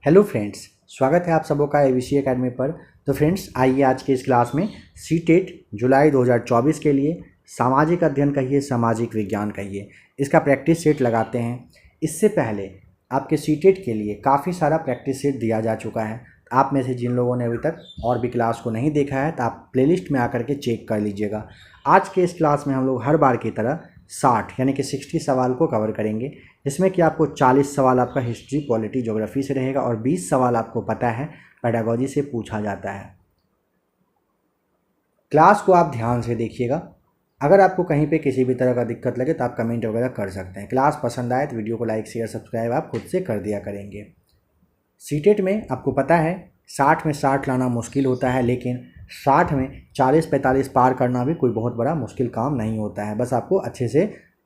Hello friends, स्वागत है आप सबों का एबीसी एकेडमी पर। तो फ्रेंड्स, आइए आज के इस क्लास में सीटेट जुलाई 2024 के लिए सामाजिक अध्ययन कहिए, सामाजिक विज्ञान कहिए, इसका प्रैक्टिस सेट लगाते हैं। इससे पहले आपके सीटेट के लिए काफ़ी सारा प्रैक्टिस सेट दिया जा चुका है। आप में से जिन लोगों ने अभी तक और भी क्लास को नहीं देखा है तो आप प्लेलिस्ट में आकर के चेक कर लीजिएगा। आज के इस क्लास में हम लोग हर बार की तरह 60 यानी कि 60 सवाल को कवर करेंगे, जिसमें कि आपको 40 सवाल आपका हिस्ट्री, पॉलिटी, ज्योग्राफी से रहेगा और 20 सवाल आपको पता है पेडागोजी से पूछा जाता है। क्लास को आप ध्यान से देखिएगा। अगर आपको कहीं पे किसी भी तरह का दिक्कत लगे तो आप कमेंट वगैरह कर सकते हैं। क्लास पसंद आए तो वीडियो को लाइक, शेयर, सब्सक्राइब आप खुद से कर दिया करेंगे। सीटेट में आपको पता है 60 में 60 लाना मुश्किल होता है, लेकिन 60 में 40-45 पार करना भी कोई बहुत बड़ा मुश्किल काम नहीं होता है। बस आपको अच्छे से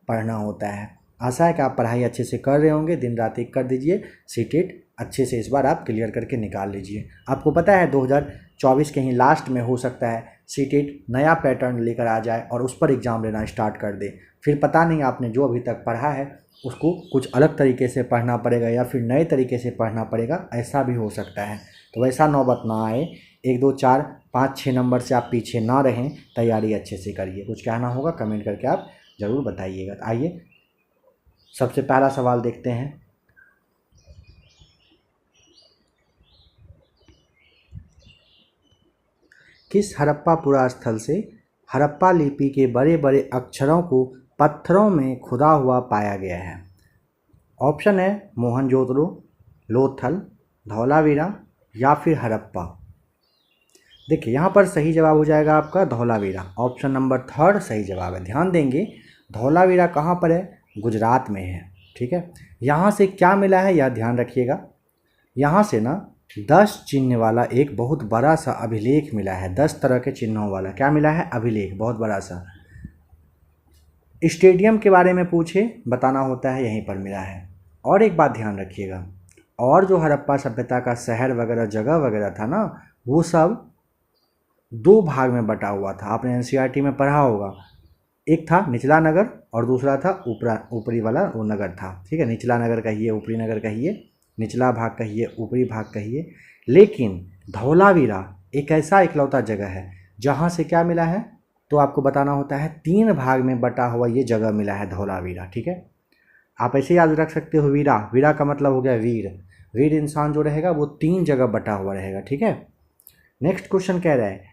पढ़ना होता है। आशा है कि आप पढ़ाई अच्छे से कर रहे होंगे। दिन रात एक कर दीजिए, सीटेट अच्छे से इस बार आप क्लियर करके निकाल लीजिए। आपको पता है 2024 के ही लास्ट में हो सकता है सीटेट नया पैटर्न लेकर आ जाए और उस पर एग्ज़ाम लेना स्टार्ट कर दे। फिर पता नहीं आपने जो अभी तक पढ़ा है उसको कुछ अलग तरीके से पढ़ना पड़ेगा या फिर नए तरीके से पढ़ना पड़ेगा, ऐसा भी हो सकता है। तो वैसा नौबत ना आए। 1, 2, 4, 5, 6 नंबर से आप पीछे ना रहें, तैयारी अच्छे से करिए। कुछ कहना होगा कमेंट करके आप ज़रूर बताइएगा। तो आइए सबसे पहला सवाल देखते हैं। किस हड़प्पा स्थल से हड़प्पा लिपि के बड़े बड़े अक्षरों को पत्थरों में खुदा हुआ पाया गया है? ऑप्शन है मोहनजोदड़ो, लोथल, धौलावीरा या फिर हड़प्पा। देखिए यहाँ पर सही जवाब हो जाएगा आपका धौलावीरा। ऑप्शन नंबर 3 सही जवाब है। ध्यान देंगे धौलावीरा कहाँ पर है? गुजरात में है। ठीक है, यहाँ से क्या मिला है यह ध्यान रखिएगा। यहाँ से ना 10 चिन्ह वाला एक बहुत बड़ा सा अभिलेख मिला है। 10 तरह के चिन्हों वाला क्या मिला है? अभिलेख, बहुत बड़ा सा। स्टेडियम के बारे में पूछे बताना होता है, यहीं पर मिला है। और एक बात ध्यान रखिएगा, और जो हड़प्पा सभ्यता का शहर वगैरह जगह वगैरह था ना, वो सब 2 भाग में बटा हुआ था। आपने एनसीईआरटी में पढ़ा होगा। एक था निचला नगर और दूसरा था ऊपरी वाला वो नगर था। ठीक है, निचला नगर कहिए, ऊपरी नगर कहिए, निचला भाग कहिए, ऊपरी भाग कहिए। लेकिन धौलावीरा एक ऐसा इकलौता जगह है जहाँ से क्या मिला है, तो आपको बताना होता है 3 भाग में बटा हुआ ये जगह मिला है धौलावीरा। ठीक है, आप ऐसे याद रख सकते हो। वीरा, वीरा का मतलब हो गया वीर। वीर इंसान जो रहेगा वो 3 जगह बटा हुआ रहेगा। ठीक है, नेक्स्ट क्वेश्चन कह रहा है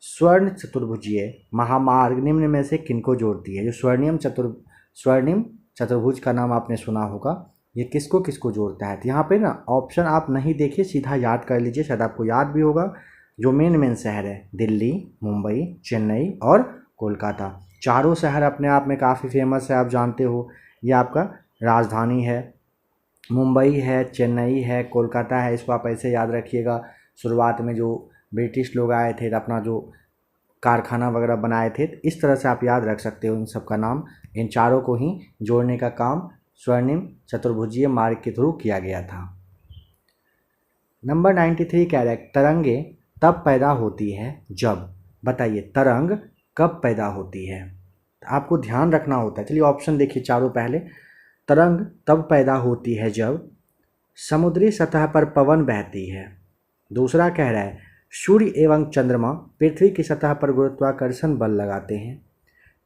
स्वर्ण चतुर्भुजीय महामार्ग निम्न में से किनको जोड़ती है? जो स्वर्णिम चतुर्भुज का नाम आपने सुना होगा, ये किसको किसको जोड़ता है? तो यहाँ पे ना ऑप्शन आप नहीं देखिए, सीधा याद कर लीजिए, शायद आपको याद भी होगा। जो मेन शहर है दिल्ली, मुंबई, चेन्नई और कोलकाता, चारों शहर अपने आप में काफ़ी फेमस है, आप जानते हो। ये आपका राजधानी है, मुंबई है, चेन्नई है, कोलकाता है। इसको आप ऐसे याद रखिएगा। शुरुआत में जो ब्रिटिश लोग आए थे, अपना जो कारखाना वगैरह बनाए थे, इस तरह से आप याद रख सकते हो इन सब का नाम। इन चारों को ही जोड़ने का काम स्वर्णिम चतुर्भुजीय मार्ग के थ्रू किया गया था। नंबर 93 कह रहा है तरंगे तब पैदा होती है जब, बताइए तरंग कब पैदा होती है? आपको ध्यान रखना होता है। चलिए ऑप्शन देखिए चारों। पहले, तरंग तब पैदा होती है जब समुद्री सतह पर पवन बहती है। दूसरा कह रहा है सूर्य एवं चंद्रमा पृथ्वी की सतह पर गुरुत्वाकर्षण बल लगाते हैं।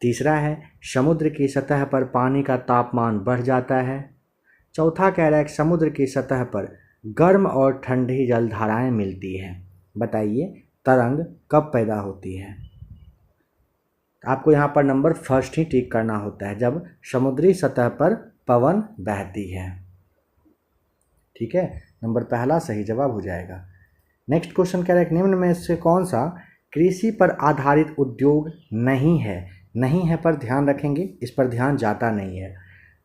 तीसरा है समुद्र की सतह पर पानी का तापमान बढ़ जाता है। चौथा कह रहा है समुद्र की सतह पर गर्म और ठंडी जलधाराएं मिलती हैं। बताइए तरंग कब पैदा होती है? आपको यहाँ पर नंबर फर्स्ट ही टिक करना होता है, जब समुद्री सतह पर पवन बहती है। ठीक है, नंबर पहला सही जवाब हो जाएगा। नेक्स्ट क्वेश्चन कह रहा है निम्न में से कौन सा कृषि पर आधारित उद्योग नहीं है? नहीं है पर ध्यान रखेंगे, इस पर ध्यान जाता नहीं है।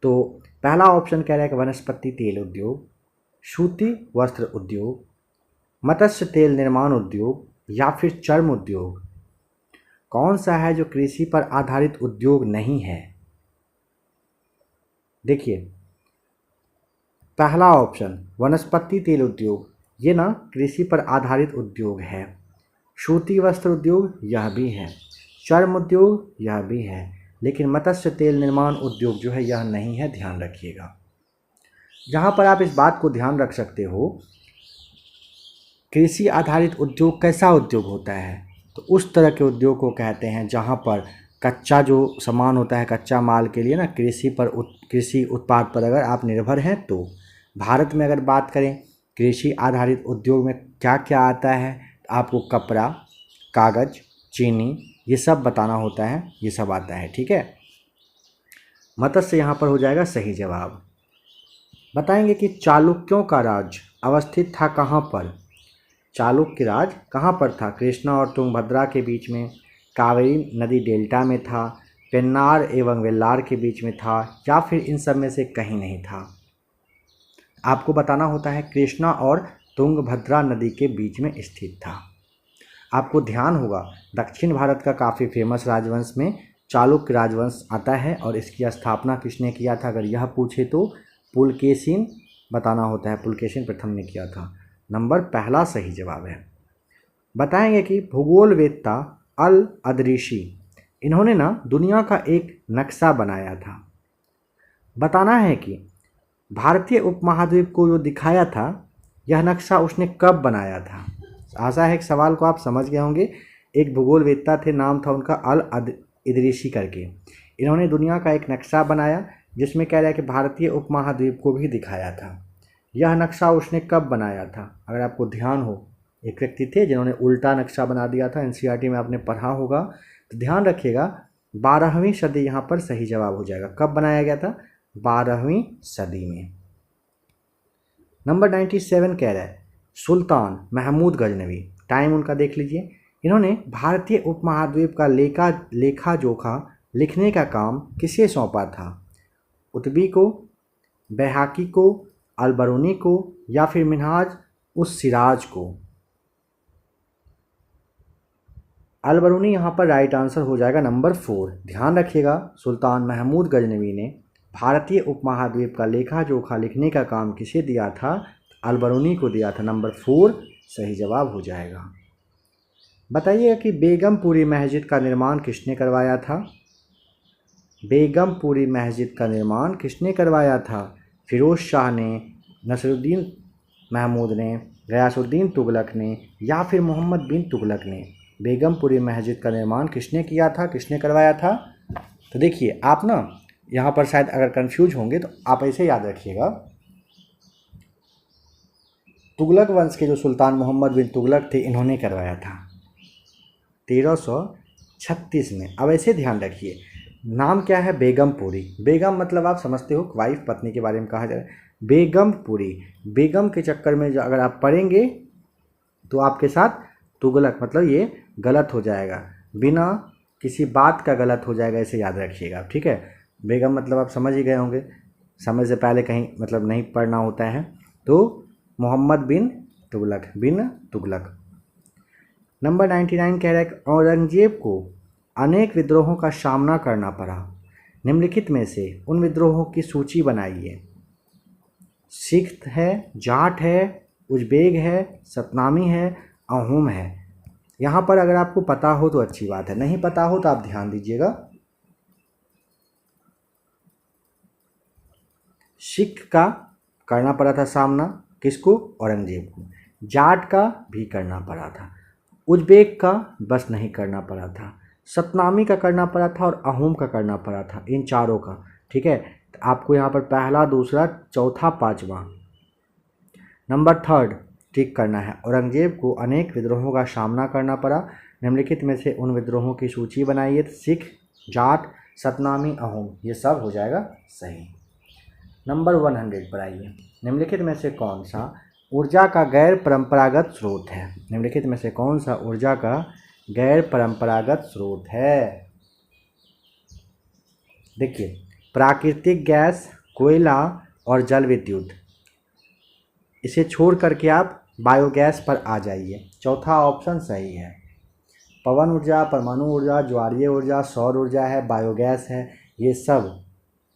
तो पहला ऑप्शन कह रहा है कि वनस्पति तेल उद्योग, सूती वस्त्र उद्योग, मत्स्य तेल निर्माण उद्योग या फिर चर्म उद्योग। कौन सा है जो कृषि पर आधारित उद्योग नहीं है? देखिए पहला ऑप्शन वनस्पति तेल उद्योग, ये ना कृषि पर आधारित उद्योग है। सूती वस्त्र उद्योग यह भी है, चर्म उद्योग यह भी है, लेकिन मत्स्य तेल निर्माण उद्योग जो है यह नहीं है, ध्यान रखिएगा। जहाँ पर आप इस बात को ध्यान रख सकते हो, कृषि आधारित उद्योग कैसा उद्योग होता है, तो उस तरह के उद्योग को कहते हैं जहाँ पर कच्चा जो सामान होता है, कच्चा माल के लिए ना कृषि उत्पाद पर अगर आप निर्भर हैं तो। भारत में अगर बात करें कृषि आधारित उद्योग में क्या क्या आता है, तो आपको कपड़ा, कागज, चीनी, ये सब बताना होता है, ये सब आता है। ठीक है, मत्स्य यहाँ पर हो जाएगा सही जवाब। बताएंगे कि चालुक्यों का राज अवस्थित था कहाँ पर। चालुक्य राज कहाँ पर था? कृष्णा और तुंगभद्रा के बीच में, कावेरी नदी डेल्टा में था, पेन्नार एवं वेल्लार के बीच में था, या फिर इन सब में से कहीं नहीं था। आपको बताना होता है कृष्णा और तुंगभद्रा नदी के बीच में स्थित था। आपको ध्यान होगा दक्षिण भारत का काफ़ी फेमस राजवंश में चालुक्य राजवंश आता है, और इसकी स्थापना किसने किया था अगर यह पूछे तो पुलकेशिन बताना होता है, पुलकेशिन प्रथम ने किया था। नंबर पहला सही जवाब है। बताएंगे कि भूगोलवेत्ता अल अदरीशी, इन्होंने ना दुनिया का एक नक्शा बनाया था। बताना है कि भारतीय उपमहाद्वीप को जो दिखाया था, यह नक्शा उसने कब बनाया था। आशा है कि सवाल को आप समझ गए होंगे। एक भूगोलवेत्ता थे, नाम था उनका अल इदरीशी करके। इन्होंने दुनिया का एक नक्शा बनाया जिसमें कह रहा है कि भारतीय उपमहाद्वीप को भी दिखाया था। यह नक्शा उसने कब बनाया था? अगर आपको ध्यान हो, एक व्यक्ति थे जिन्होंने उल्टा नक्शा बना दिया था, एनसीईआरटी में आपने पढ़ा होगा, तो ध्यान रखिएगा 12वीं सदी यहाँ पर सही जवाब हो जाएगा। कब बनाया गया था? 12वीं सदी में। नंबर 97 कह रहा है सुल्तान महमूद गजनवी, टाइम उनका देख लीजिए। इन्होंने भारतीय उपमहाद्वीप का लेखा जोखा लिखने का काम किसे सौंपा था? उतबी को, बैहाकी को, अलबरूनी को, या फिर मिनहाज उस सिराज को? अलबरूनी यहाँ पर राइट आंसर हो जाएगा नंबर 4। ध्यान रखिएगा सुल्तान महमूद गजनवी ने भारतीय उपमहाद्वीप का लेखा जोखा लिखने का काम किसे दिया था? अलबरूनी को दिया था। नंबर 4 सही जवाब हो जाएगा। बताइएगा कि बेगमपुरी मस्जिद का निर्माण किसने करवाया था? बेगमपुरी मस्जिद का निर्माण किसने करवाया था? फिरोज शाह ने, नसरुद्दीन महमूद ने, गयासुद्दीन तुगलक ने, या फिर मोहम्मद बिन तुगलक ने? बेगमपुरी मस्जिद का निर्माण किसने किया था, किसने करवाया था? तो देखिए आप ना यहाँ पर शायद अगर कंफ्यूज होंगे तो आप ऐसे याद रखिएगा, तुगलक वंश के जो सुल्तान मोहम्मद बिन तुगलक थे, इन्होंने करवाया था 1336 में। अब ऐसे ध्यान रखिए, नाम क्या है? बेगमपुरी। बेगम मतलब आप समझते हो वाइफ, पत्नी के बारे में कहा जा रहा है। बेगमपुरी, बेगम के चक्कर में जो अगर आप पढ़ेंगे तो आपके साथ तुगलक मतलब ये गलत हो जाएगा, बिना किसी बात का गलत हो जाएगा, इसे याद रखिएगा। ठीक है, बेगम मतलब आप समझ ही गए होंगे, समय से पहले कहीं मतलब नहीं पढ़ना होता है। तो मोहम्मद बिन तुगलक। नंबर 99 कह रहा है कि औरंगजेब को अनेक विद्रोहों का सामना करना पड़ा, निम्नलिखित में से उन विद्रोहों की सूची बनाइए। सिख है, जाट है, उज्बेक है, सतनामी है, अहोम है। यहाँ पर अगर आपको पता हो तो अच्छी बात है, नहीं पता हो तो आप ध्यान दीजिएगा। सिख का करना पड़ा था सामना, किसको? औरंगजेब को। जाट का भी करना पड़ा था, उज्बेक का बस नहीं करना पड़ा था, सतनामी का करना पड़ा था, और अहोम का करना पड़ा था, इन चारों का। ठीक है, तो आपको यहाँ पर पहला, दूसरा, चौथा, पांचवा, नंबर 3 ठीक करना है। औरंगजेब को अनेक विद्रोहों का सामना करना पड़ा, निम्नलिखित में से उन विद्रोहों की सूची बनाइए। सिख, जाट, सतनामी, अहोम, ये सब हो जाएगा सही। नंबर 100 पर आइए, निम्नलिखित में से कौन सा ऊर्जा का गैर परंपरागत स्रोत है? निम्नलिखित में से कौन सा ऊर्जा का गैर परंपरागत स्रोत है? देखिए, प्राकृतिक गैस, कोयला और जल विद्युत। इसे छोड़ करके आप बायोगैस पर आ जाइए, चौथा ऑप्शन सही है। पवन ऊर्जा, परमाणु ऊर्जा, ज्वारीय ऊर्जा, सौर ऊर्जा है, बायोगैस है, ये सब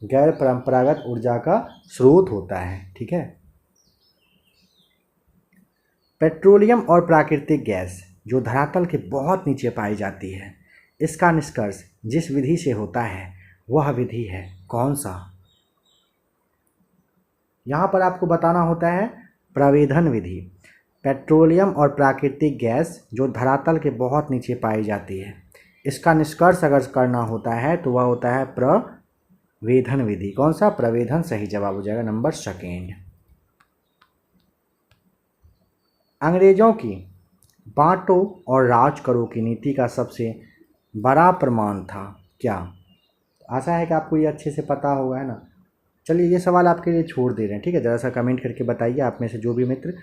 गैर परंपरागत ऊर्जा का स्रोत होता है। ठीक है, पेट्रोलियम और प्राकृतिक गैस जो धरातल के बहुत नीचे पाई जाती है, इसका निष्कर्ष जिस विधि से होता है वह विधि है कौन सा? यहाँ पर आपको बताना होता है प्रवेधन विधि। पेट्रोलियम और प्राकृतिक गैस जो धरातल के बहुत नीचे पाई जाती है, इसका निष्कर्ष अगर करना होता है तो वह होता है प्रवेधन विधि। कौन सा? प्रवेधन सही जवाब हो जाएगा नंबर सेकेंड। अंग्रेजों की बांटो और राज करो की नीति का सबसे बड़ा प्रमाण था क्या? आशा है कि आपको ये अच्छे से पता होगा, है ना। चलिए ये सवाल आपके लिए छोड़ दे रहे हैं, ठीक है। ज़रा सा कमेंट करके बताइए, आप में से जो भी मित्र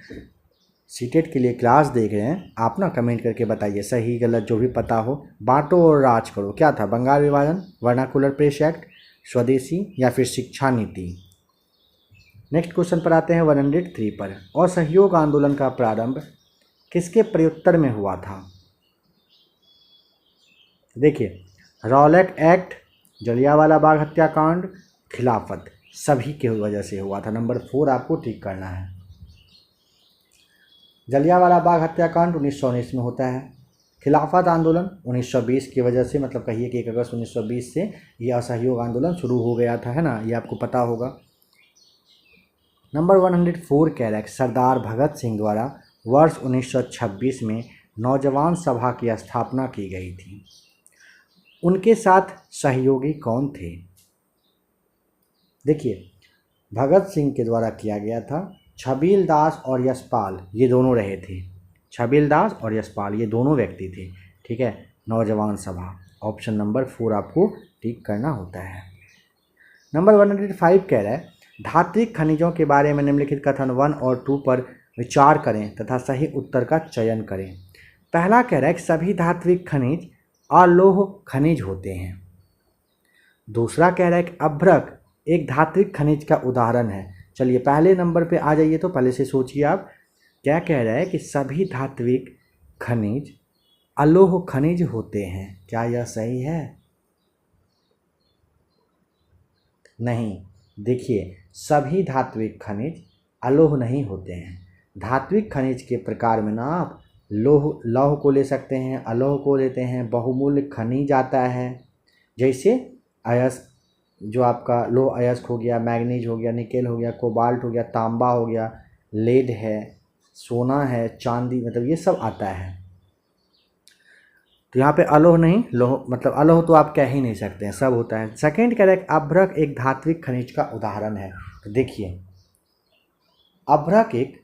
सीटेट के लिए क्लास देख रहे हैं, आप ना कमेंट करके बताइए सही गलत जो भी पता हो। बांटो और राज करो क्या था? बंगाल विभाजन, वर्नाकुलर प्रेस एक्ट, स्वदेशी, या फिर शिक्षा नीति। नेक्स्ट क्वेश्चन पर आते हैं 103 पर। असहयोग आंदोलन का प्रारंभ किसके प्रत्युत्तर में हुआ था? देखिए, रॉलेट एक्ट, जलियांवाला बाग हत्याकांड, खिलाफत, सभी के वजह से हुआ था। नंबर 4 आपको ठीक करना है। जलियांवाला बाग हत्याकांड 1919 में होता है। खिलाफत आंदोलन 1920 की वजह से, मतलब कहिए कि 1 अगस्त 1920 से यह असहयोग आंदोलन शुरू हो गया था, है ना, ये आपको पता होगा। नंबर 104 कह रहा है सरदार भगत सिंह द्वारा वर्ष 1926 में नौजवान सभा की स्थापना की गई थी। उनके साथ सहयोगी कौन थे? देखिए, भगत सिंह के द्वारा किया गया था। छबील दास और यशपाल ये दोनों रहे थे। छबील दास और यशपाल ये दोनों व्यक्ति थे, ठीक है। नौजवान सभा, ऑप्शन नंबर 4 आपको टिक करना होता है। नंबर 105 कह रहा है धात्विक खनिजों के बारे में निम्नलिखित कथन 1 और 2 पर विचार करें तथा सही उत्तर का चयन करें। पहला कह रहा है कि सभी धात्विक खनिज अलोह खनिज होते हैं। दूसरा कह रहा है कि अभ्रक एक धात्विक खनिज का उदाहरण है। चलिए पहले नंबर पे आ जाइए, तो पहले से सोचिए आप क्या कह रहा है कि सभी धात्विक खनिज अलोह खनिज होते हैं। क्या यह सही है? नहीं, देखिए सभी धात्विक खनिज अलोह नहीं होते हैं। धात्विक खनिज के प्रकार में ना आप लौह को ले सकते हैं, अलोह को लेते हैं, बहुमूल्य खनिज आता है, जैसे अयस्क, जो आपका लोह अयस्क हो गया, मैग्नीज हो गया, निकेल हो गया, कोबाल्ट हो गया, तांबा हो गया, लेड है, सोना है, चांदी, मतलब ये सब आता है। तो यहाँ पे अलोह नहीं, लोह, मतलब अलोह तो आप कह ही नहीं सकते हैं, सब होता है। सेकेंड कह रहा है अभ्रक एक धात्विक खनिज का उदाहरण है। तो देखिए, अभ्रक एक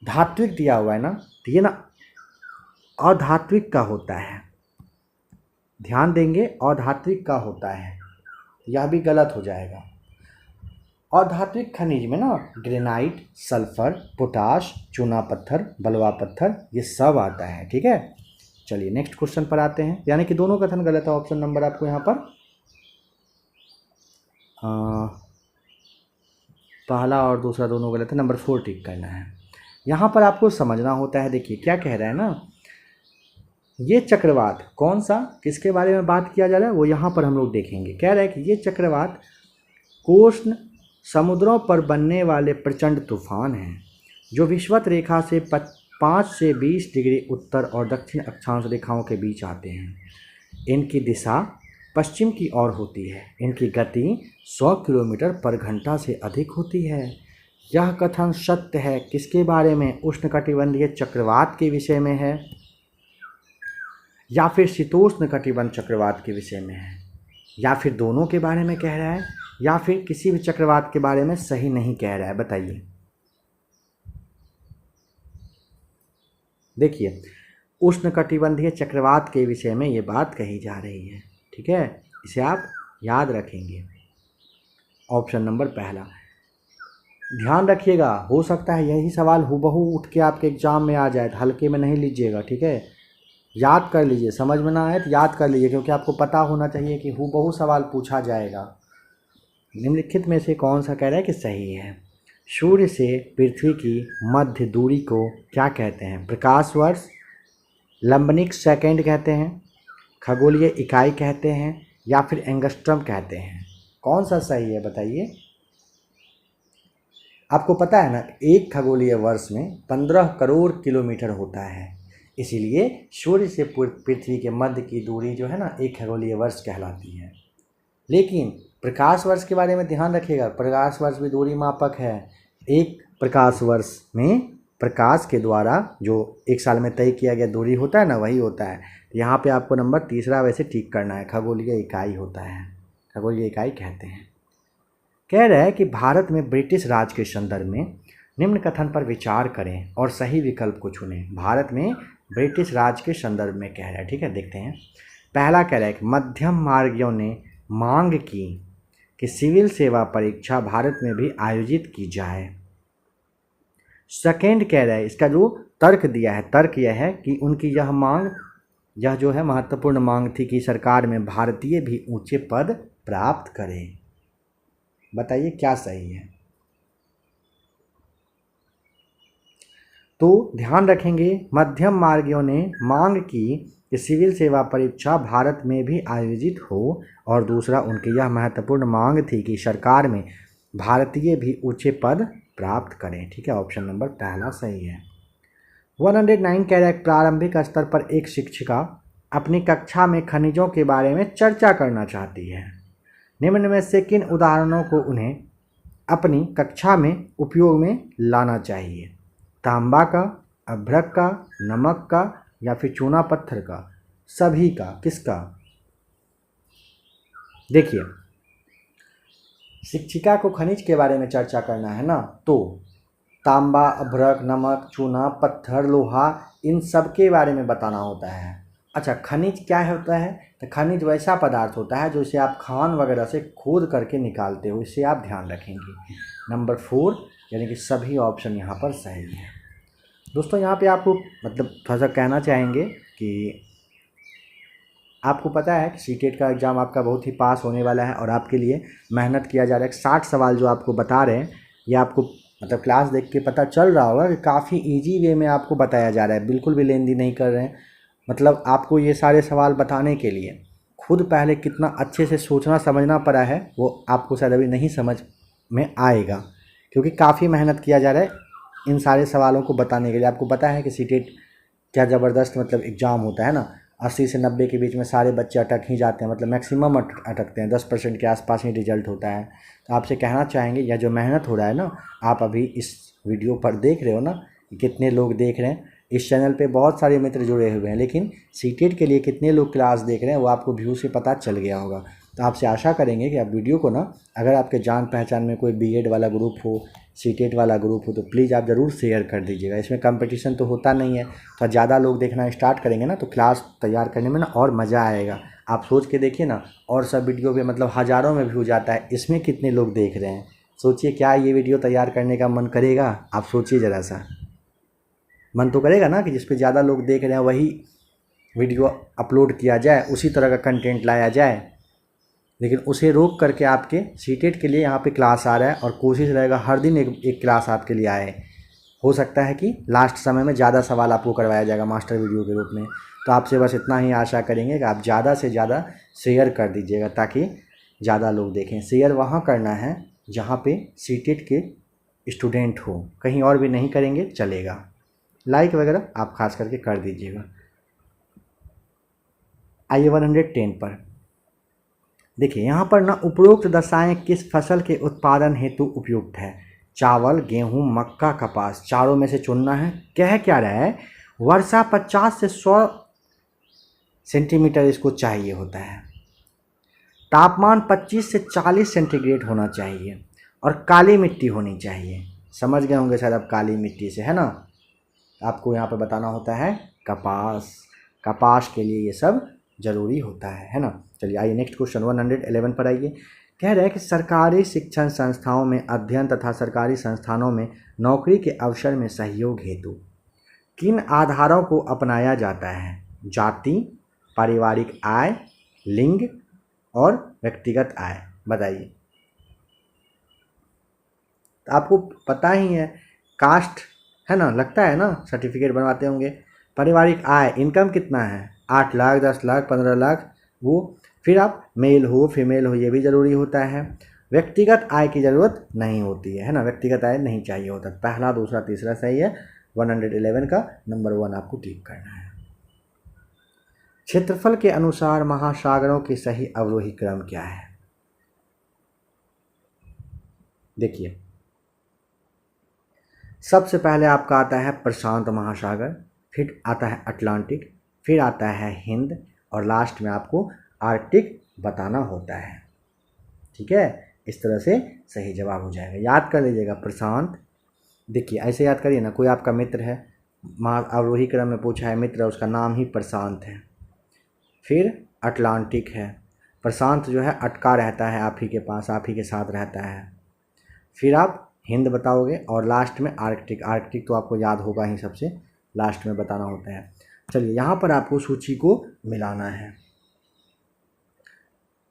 धात्विक दिया हुआ है ना, तो ये ना अधात्विक का होता है। ध्यान देंगे, अधात्विक का होता है, यह भी गलत हो जाएगा। अधात्विक खनिज में ना ग्रेनाइट, सल्फर, पोटाश, चूना पत्थर, बलुआ पत्थर, ये सब आता है, ठीक है। चलिए नेक्स्ट क्वेश्चन पर आते हैं, यानी कि दोनों कथन गलत है। ऑप्शन नंबर आपको यहाँ पर पहला और दूसरा दोनों गलत है, नंबर 4 टिक करना है। यहाँ पर आपको समझना होता है, देखिए क्या कह रहा है ना, ये चक्रवात कौन सा, किसके बारे में बात किया जा रहा है, वो यहाँ पर हम लोग देखेंगे। कह रहा है कि ये चक्रवात कोष्ण समुद्रों पर बनने वाले प्रचंड तूफान हैं जो विषुवत रेखा से 5 से 20 डिग्री उत्तर और दक्षिण अक्षांश रेखाओं के बीच आते हैं। इनकी दिशा पश्चिम की ओर होती है। इनकी गति 100 किलोमीटर पर घंटा से अधिक होती है। यह कथन सत्य है किसके बारे में? उष्णकटिबंधीय चक्रवात के विषय में है या फिर शीतोष्ण कटिबंध चक्रवात के विषय में है, या फिर दोनों के बारे में कह रहा है, या फिर किसी भी चक्रवात के बारे में सही नहीं कह रहा है? बताइए। देखिए, उष्णकटिबंधीय चक्रवात के विषय में ये बात कही जा रही है, ठीक है, इसे आप याद रखेंगे। ऑप्शन नंबर पहला, ध्यान रखिएगा, हो सकता है यही सवाल हूबहू उठ के आपके एग्जाम में आ जाए, हल्के में नहीं लीजिएगा, ठीक है। याद कर लीजिए, समझ में ना आए तो याद कर लीजिए, क्योंकि आपको पता होना चाहिए कि हूबहू सवाल पूछा जाएगा। निम्नलिखित में से कौन सा कह रहा है कि सही है? सूर्य से पृथ्वी की मध्य दूरी को क्या कहते हैं? प्रकाश वर्ष, लंबनिक सेकंड कहते हैं, खगोलीय इकाई कहते हैं, या फिर एंगस्ट्रम कहते हैं? कौन सा सही है बताइए। आपको पता है ना, एक खगोलीय वर्ष में 15 करोड़ किलोमीटर होता है, इसीलिए सूर्य से पृथ्वी के मध्य की दूरी जो है ना, एक खगोलीय वर्ष कहलाती है। लेकिन प्रकाश वर्ष के बारे में ध्यान रखिएगा, प्रकाश वर्ष भी दूरी मापक है। एक प्रकाश वर्ष में प्रकाश के द्वारा जो एक साल में तय किया गया दूरी होता है ना, वही होता है। यहाँ पे आपको नंबर तीसरा वैसे ठीक करना है, खगोलीय इकाई होता है, खगोलीय इकाई कहते हैं। कह रहा है कि भारत में ब्रिटिश राज के संदर्भ में निम्न कथन पर विचार करें और सही विकल्प को चुनें। भारत में ब्रिटिश राज के संदर्भ में कह रहा है, ठीक है, देखते हैं। पहला कह रहा है कि मध्यम मार्गियों ने मांग की कि सिविल सेवा परीक्षा भारत में भी आयोजित की जाए। सेकेंड कह रहा है, इसका जो तर्क दिया है, तर्क यह है कि उनकी यह मांग, यह जो है महत्वपूर्ण मांग थी कि सरकार में भारतीय भी ऊंचे पद प्राप्त करें। बताइए क्या सही है। तो ध्यान रखेंगे, मध्यम मार्गियों ने मांग की कि सिविल सेवा परीक्षा भारत में भी आयोजित हो, और दूसरा उनकी यह महत्वपूर्ण मांग थी कि सरकार में भारतीय भी ऊंचे पद प्राप्त करें। ठीक है, ऑप्शन नंबर पहला सही है। 109 कह रहा है प्रारंभिक स्तर पर एक शिक्षिका अपनी कक्षा में खनिजों के बारे में चर्चा करना चाहती है। निम्न में से किन उदाहरणों को उन्हें अपनी कक्षा में उपयोग में लाना चाहिए? तांबा का, अभ्रक का, नमक का, या फिर चूना पत्थर का? सभी का, किसका? देखिए, शिक्षिका को खनिज के बारे में चर्चा करना है ना, तो तांबा, अभ्रक, नमक, चूना, पत्थर, लोहा, इन सब के बारे में बताना होता है। अच्छा, खनिज क्या होता है? तो खनिज वैसा पदार्थ होता है जो इसे आप खान वगैरह से खोद करके निकालते हो, इसे आप ध्यान रखेंगे। नंबर 4 यानी कि सभी ऑप्शन यहाँ पर सही है। दोस्तों, यहाँ पे आपको मतलब थोड़ा सा कहना चाहेंगे कि आपको पता है कि सीटेट का एग्ज़ाम आपका बहुत ही पास होने वाला है, और आपके लिए मेहनत किया जा रहा है। 60 सवाल जो आपको बता रहे हैं, ये आपको मतलब क्लास देख के पता चल रहा होगा कि काफ़ी इजी वे में आपको बताया जा रहा है, बिल्कुल भी लेंदी नहीं कर रहे हैं। मतलब आपको ये सारे सवाल बताने के लिए खुद पहले कितना अच्छे से सोचना समझना पड़ा है, वो आपको शायद अभी नहीं समझ में आएगा, क्योंकि काफ़ी मेहनत किया जा रहा है इन सारे सवालों को बताने के लिए। आपको पता है कि सीटेट क्या ज़बरदस्त मतलब एग्ज़ाम होता है ना, 80 से 90 के बीच में सारे बच्चे अटक ही जाते हैं, मतलब मैक्सिमम अटकते हैं, 10% के आसपास ही रिजल्ट होता है। तो आपसे कहना चाहेंगे, यह जो मेहनत हो रहा है ना, आप अभी इस वीडियो पर देख रहे हो ना, कितने लोग देख रहे हैं। इस चैनल पे बहुत सारे मित्र जुड़े हुए हैं, लेकिन सीटेट के लिए कितने लोग क्लास देख रहे हैं वो आपको व्यू से पता चल गया होगा। तो आपसे आशा करेंगे कि आप वीडियो को ना, अगर आपके जान पहचान में कोई बीएड वाला ग्रुप हो, सीटेट वाला ग्रुप हो, तो प्लीज़ आप ज़रूर शेयर कर दीजिएगा। इसमें कंपटीशन तो होता नहीं है, तो ज़्यादा लोग देखना स्टार्ट करेंगे ना, तो क्लास तैयार करने में ना और मज़ा आएगा। आप सोच के देखिए ना, और सब वीडियो पे मतलब हज़ारों में व्यू जाता है, इसमें कितने लोग देख रहे हैं। सोचिए, क्या ये वीडियो तैयार करने का मन करेगा? आप सोचिए ज़रा सा, मन तो करेगा ना कि जिस पे ज़्यादा लोग देख रहे हैं वही वीडियो अपलोड किया जाए, उसी तरह का कंटेंट लाया जाए। लेकिन उसे रोक करके आपके सीटेट के लिए यहाँ पे क्लास आ रहा है, और कोशिश रहेगा हर दिन एक क्लास आपके लिए आए। हो सकता है कि लास्ट समय में ज़्यादा सवाल आपको करवाया जाएगा मास्टर वीडियो के रूप में। तो आपसे बस इतना ही आशा करेंगे कि आप ज़्यादा से ज़्यादा शेयर कर दीजिएगा, ताकि ज़्यादा लोग देखें। शेयर वहाँ करना है जहाँ पे सीटेट के स्टूडेंट हो, कहीं और भी नहीं करेंगे चलेगा। लाइक वगैरह आप खास करके कर दीजिएगा। आइए 110 पर देखिए, यहाँ पर ना उपरोक्त दशाएं किस फसल के उत्पादन हेतु उपयुक्त है? चावल, गेहूं, मक्का, कपास, चारों में से चुनना है। कह क्या रहा है? वर्षा 50 से 100 सेंटीमीटर इसको चाहिए होता है, तापमान 25 से 40 सेंटीग्रेड होना चाहिए, और काली मिट्टी होनी चाहिए। समझ गए होंगे शायद आप, काली मिट्टी से, है ना। आपको यहाँ पर बताना होता है कपास, कपास के लिए ये सब जरूरी होता है ना। चलिए आइए नेक्स्ट क्वेश्चन 111 पर आइए। कह रहे हैं कि सरकारी शिक्षण संस्थाओं में अध्ययन तथा सरकारी संस्थानों में नौकरी के अवसर में सहयोग हेतु किन आधारों को अपनाया जाता है? जाति, पारिवारिक आय, लिंग और व्यक्तिगत आय। बताइए। आपको पता ही है, कास्ट है ना, लगता है ना, सर्टिफिकेट बनवाते होंगे। पारिवारिक आय, इनकम कितना है? 8 लाख, 10 लाख, 15 लाख, वो फिर आप मेल हो फीमेल हो, ये भी ज़रूरी होता है। व्यक्तिगत आय की ज़रूरत नहीं होती है ना, व्यक्तिगत आय नहीं चाहिए होता। पहला, दूसरा, तीसरा सही है। 111 का नंबर 1 आपको टिक करना है। क्षेत्रफल के अनुसार महासागरों के सही अवरोही क्रम क्या है? देखिए, सबसे पहले आपका आता है प्रशांत महासागर, फिर आता है अटलांटिक, फिर आता है हिंद, और लास्ट में आपको आर्कटिक बताना होता है। ठीक है, इस तरह से सही जवाब हो जाएगा। याद कर लीजिएगा प्रशांत। देखिए ऐसे याद करिए ना, कोई आपका मित्र है, आरोही क्रम में पूछा है मित्र, उसका नाम ही प्रशांत है। फिर अटलांटिक है, प्रशांत जो है अटका रहता है आप ही के पास, आप ही के साथ रहता है। फिर आप हिंद बताओगे, और लास्ट में आर्कटिक। आर्कटिक तो आपको याद होगा ही, सबसे लास्ट में बताना होता है। चलिए यहाँ पर आपको सूची को मिलाना है।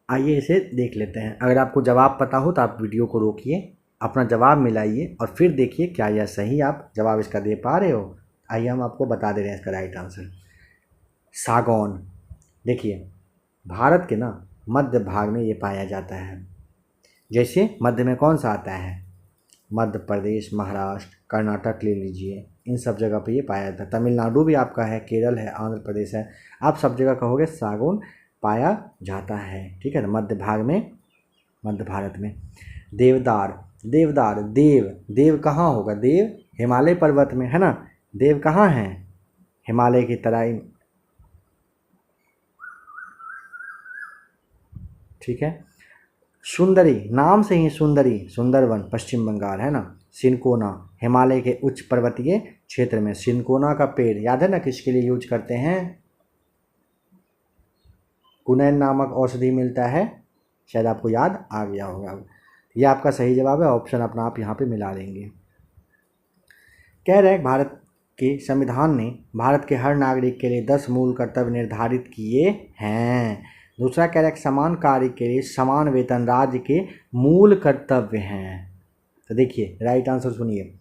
आइए इसे देख लेते हैं। अगर आपको जवाब पता हो तो आप वीडियो को रोकिए, अपना जवाब मिलाइए और फिर देखिए क्या यह सही आप जवाब इसका दे पा रहे हो। आइए हम आपको बता दे रहे हैं इसका राइट आंसर। सागौन, देखिए भारत के ना मध्य भाग में ये पाया जाता है। जैसे मध्य में कौन सा आता है, मध्य प्रदेश, महाराष्ट्र, कर्नाटक ले लीजिए, इन सब जगह पे ये पाया जाता है। तमिलनाडु भी आपका है, केरल है, आंध्र प्रदेश है, आप सब जगह कहोगे सागौन पाया जाता है। ठीक है ना, मध्य भाग में, मध्य भारत में। देवदार, देवदार, देव, देव कहाँ होगा, देव हिमालय पर्वत में है ना। देव कहाँ है, हिमालय की तराई। ठीक है, सुंदरी, नाम से ही सुंदरी, सुंदरवन पश्चिम बंगाल है ना। सिनकोना, हिमालय के उच्च पर्वतीय क्षेत्र में सिनकोना का पेड़, याद है ना किसके लिए यूज करते हैं, कुनैन नामक औषधि मिलता है, शायद आपको याद आ गया होगा। यह आपका सही जवाब है, ऑप्शन अपना आप यहाँ पे मिला लेंगे। कह रहे हैं भारत के संविधान ने भारत के हर नागरिक के लिए 10 मूल कर्तव्य निर्धारित किए हैं। दूसरा कह रहा है समान कार्य के लिए समान वेतन राज्य के मूल कर्तव्य हैं। तो देखिए राइट आंसर सुनिए,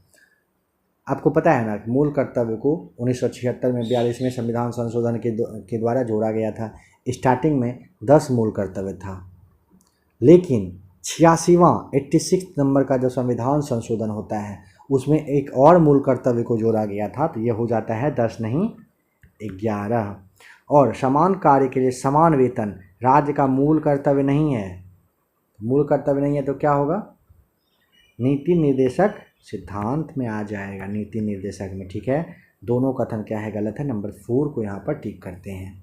आपको पता है ना मूल कर्तव्य को 1976 में 42वें संविधान संशोधन के द्वारा जोड़ा गया था। स्टार्टिंग में 10 मूल कर्तव्य था, लेकिन 86वां 86 नंबर का जो संविधान संशोधन होता है उसमें एक और मूल कर्तव्य को जोड़ा गया था, तो ये हो जाता है 10 नहीं 11। और समान कार्य के लिए समान वेतन राज्य का मूल कर्तव्य नहीं है। मूल कर्तव्य नहीं है तो क्या होगा, नीति निर्देशक सिद्धांत में आ जाएगा, नीति निर्देशक में। ठीक है, दोनों कथन क्या है, गलत है। नंबर 4 को यहाँ पर टिक करते हैं।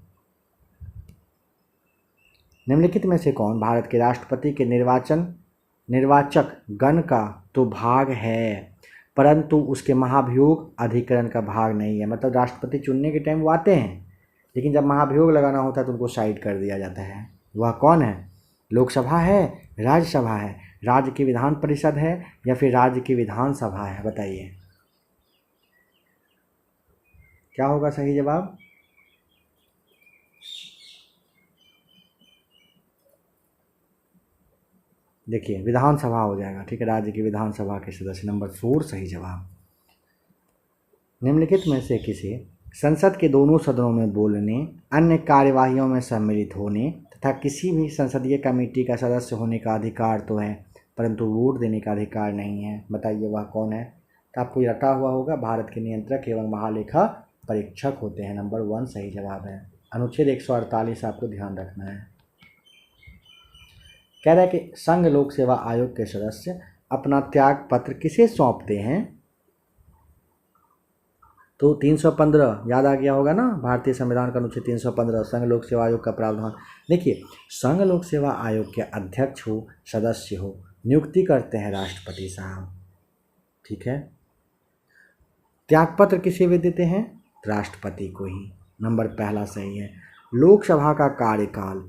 निम्नलिखित में से कौन भारत के राष्ट्रपति के निर्वाचक गण का तो भाग है परंतु उसके महाभियोग अधिकरण का भाग नहीं है। मतलब राष्ट्रपति चुनने के टाइम वो आते हैं, लेकिन जब महाभियोग लगाना होता है तो उनको साइड कर दिया जाता है। वह कौन है, लोकसभा है, राज्यसभा है, राज्य की विधान परिषद है, या फिर राज्य की विधानसभा है, बताइए क्या होगा सही जवाब। देखिए विधानसभा हो जाएगा। ठीक है, राज्य की विधानसभा के सदस्य, नंबर 4 सही जवाब। निम्नलिखित में से किसे संसद के दोनों सदनों में बोलने, अन्य कार्यवाहियों में सम्मिलित होने तथा किसी भी संसदीय कमेटी का सदस्य होने का अधिकार तो है परंतु वोट देने का अधिकार नहीं है, बताइए वह कौन है। तो आपको रटा हुआ होगा, भारत के नियंत्रक एवं महालेखा परीक्षक होते हैं, नंबर 1 सही जवाब है। अनुच्छेद 148 आपको ध्यान रखना है। कह रहा है कि संघ लोक सेवा आयोग के सदस्य अपना त्याग पत्र किसे सौंपते हैं, तो 315 याद आ गया होगा ना, भारतीय संविधान का अनुच्छेद 315 संघ लोक सेवा आयोग का प्रावधान। देखिए संघ लोक सेवा आयोग के अध्यक्ष हो, सदस्य हो, नियुक्ति करते हैं राष्ट्रपति साहब। ठीक है, त्यागपत्र किसे वे देते हैं, राष्ट्रपति को ही, नंबर पहला सही है। लोकसभा का कार्यकाल,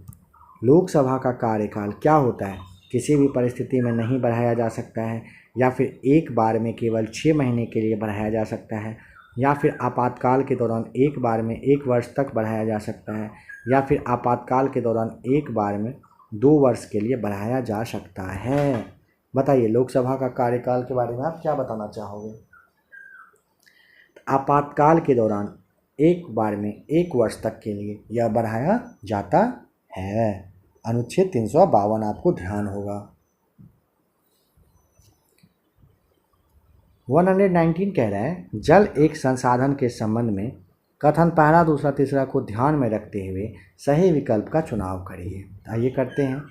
लोकसभा का कार्यकाल क्या होता है, किसी भी परिस्थिति में नहीं बढ़ाया जा सकता है, या फिर एक बार में केवल 6 महीने के लिए बढ़ाया जा सकता है, या फिर आपातकाल के दौरान एक बार में 1 वर्ष तक बढ़ाया जा सकता है, या फिर आपातकाल के दौरान एक बार में 2 वर्ष के लिए बढ़ाया जा सकता है। बताइए लोकसभा का कार्यकाल के बारे में आप क्या बताना चाहोगे। आपातकाल के दौरान एक बार में 1 वर्ष तक के लिए यह बढ़ाया जाता है। अनुच्छेद 352 आपको ध्यान होगा। 119 कह रहा है जल एक संसाधन के संबंध में कथन पहला दूसरा तीसरा को ध्यान में रखते हुए सही विकल्प का चुनाव करिए। आइए करते हैं।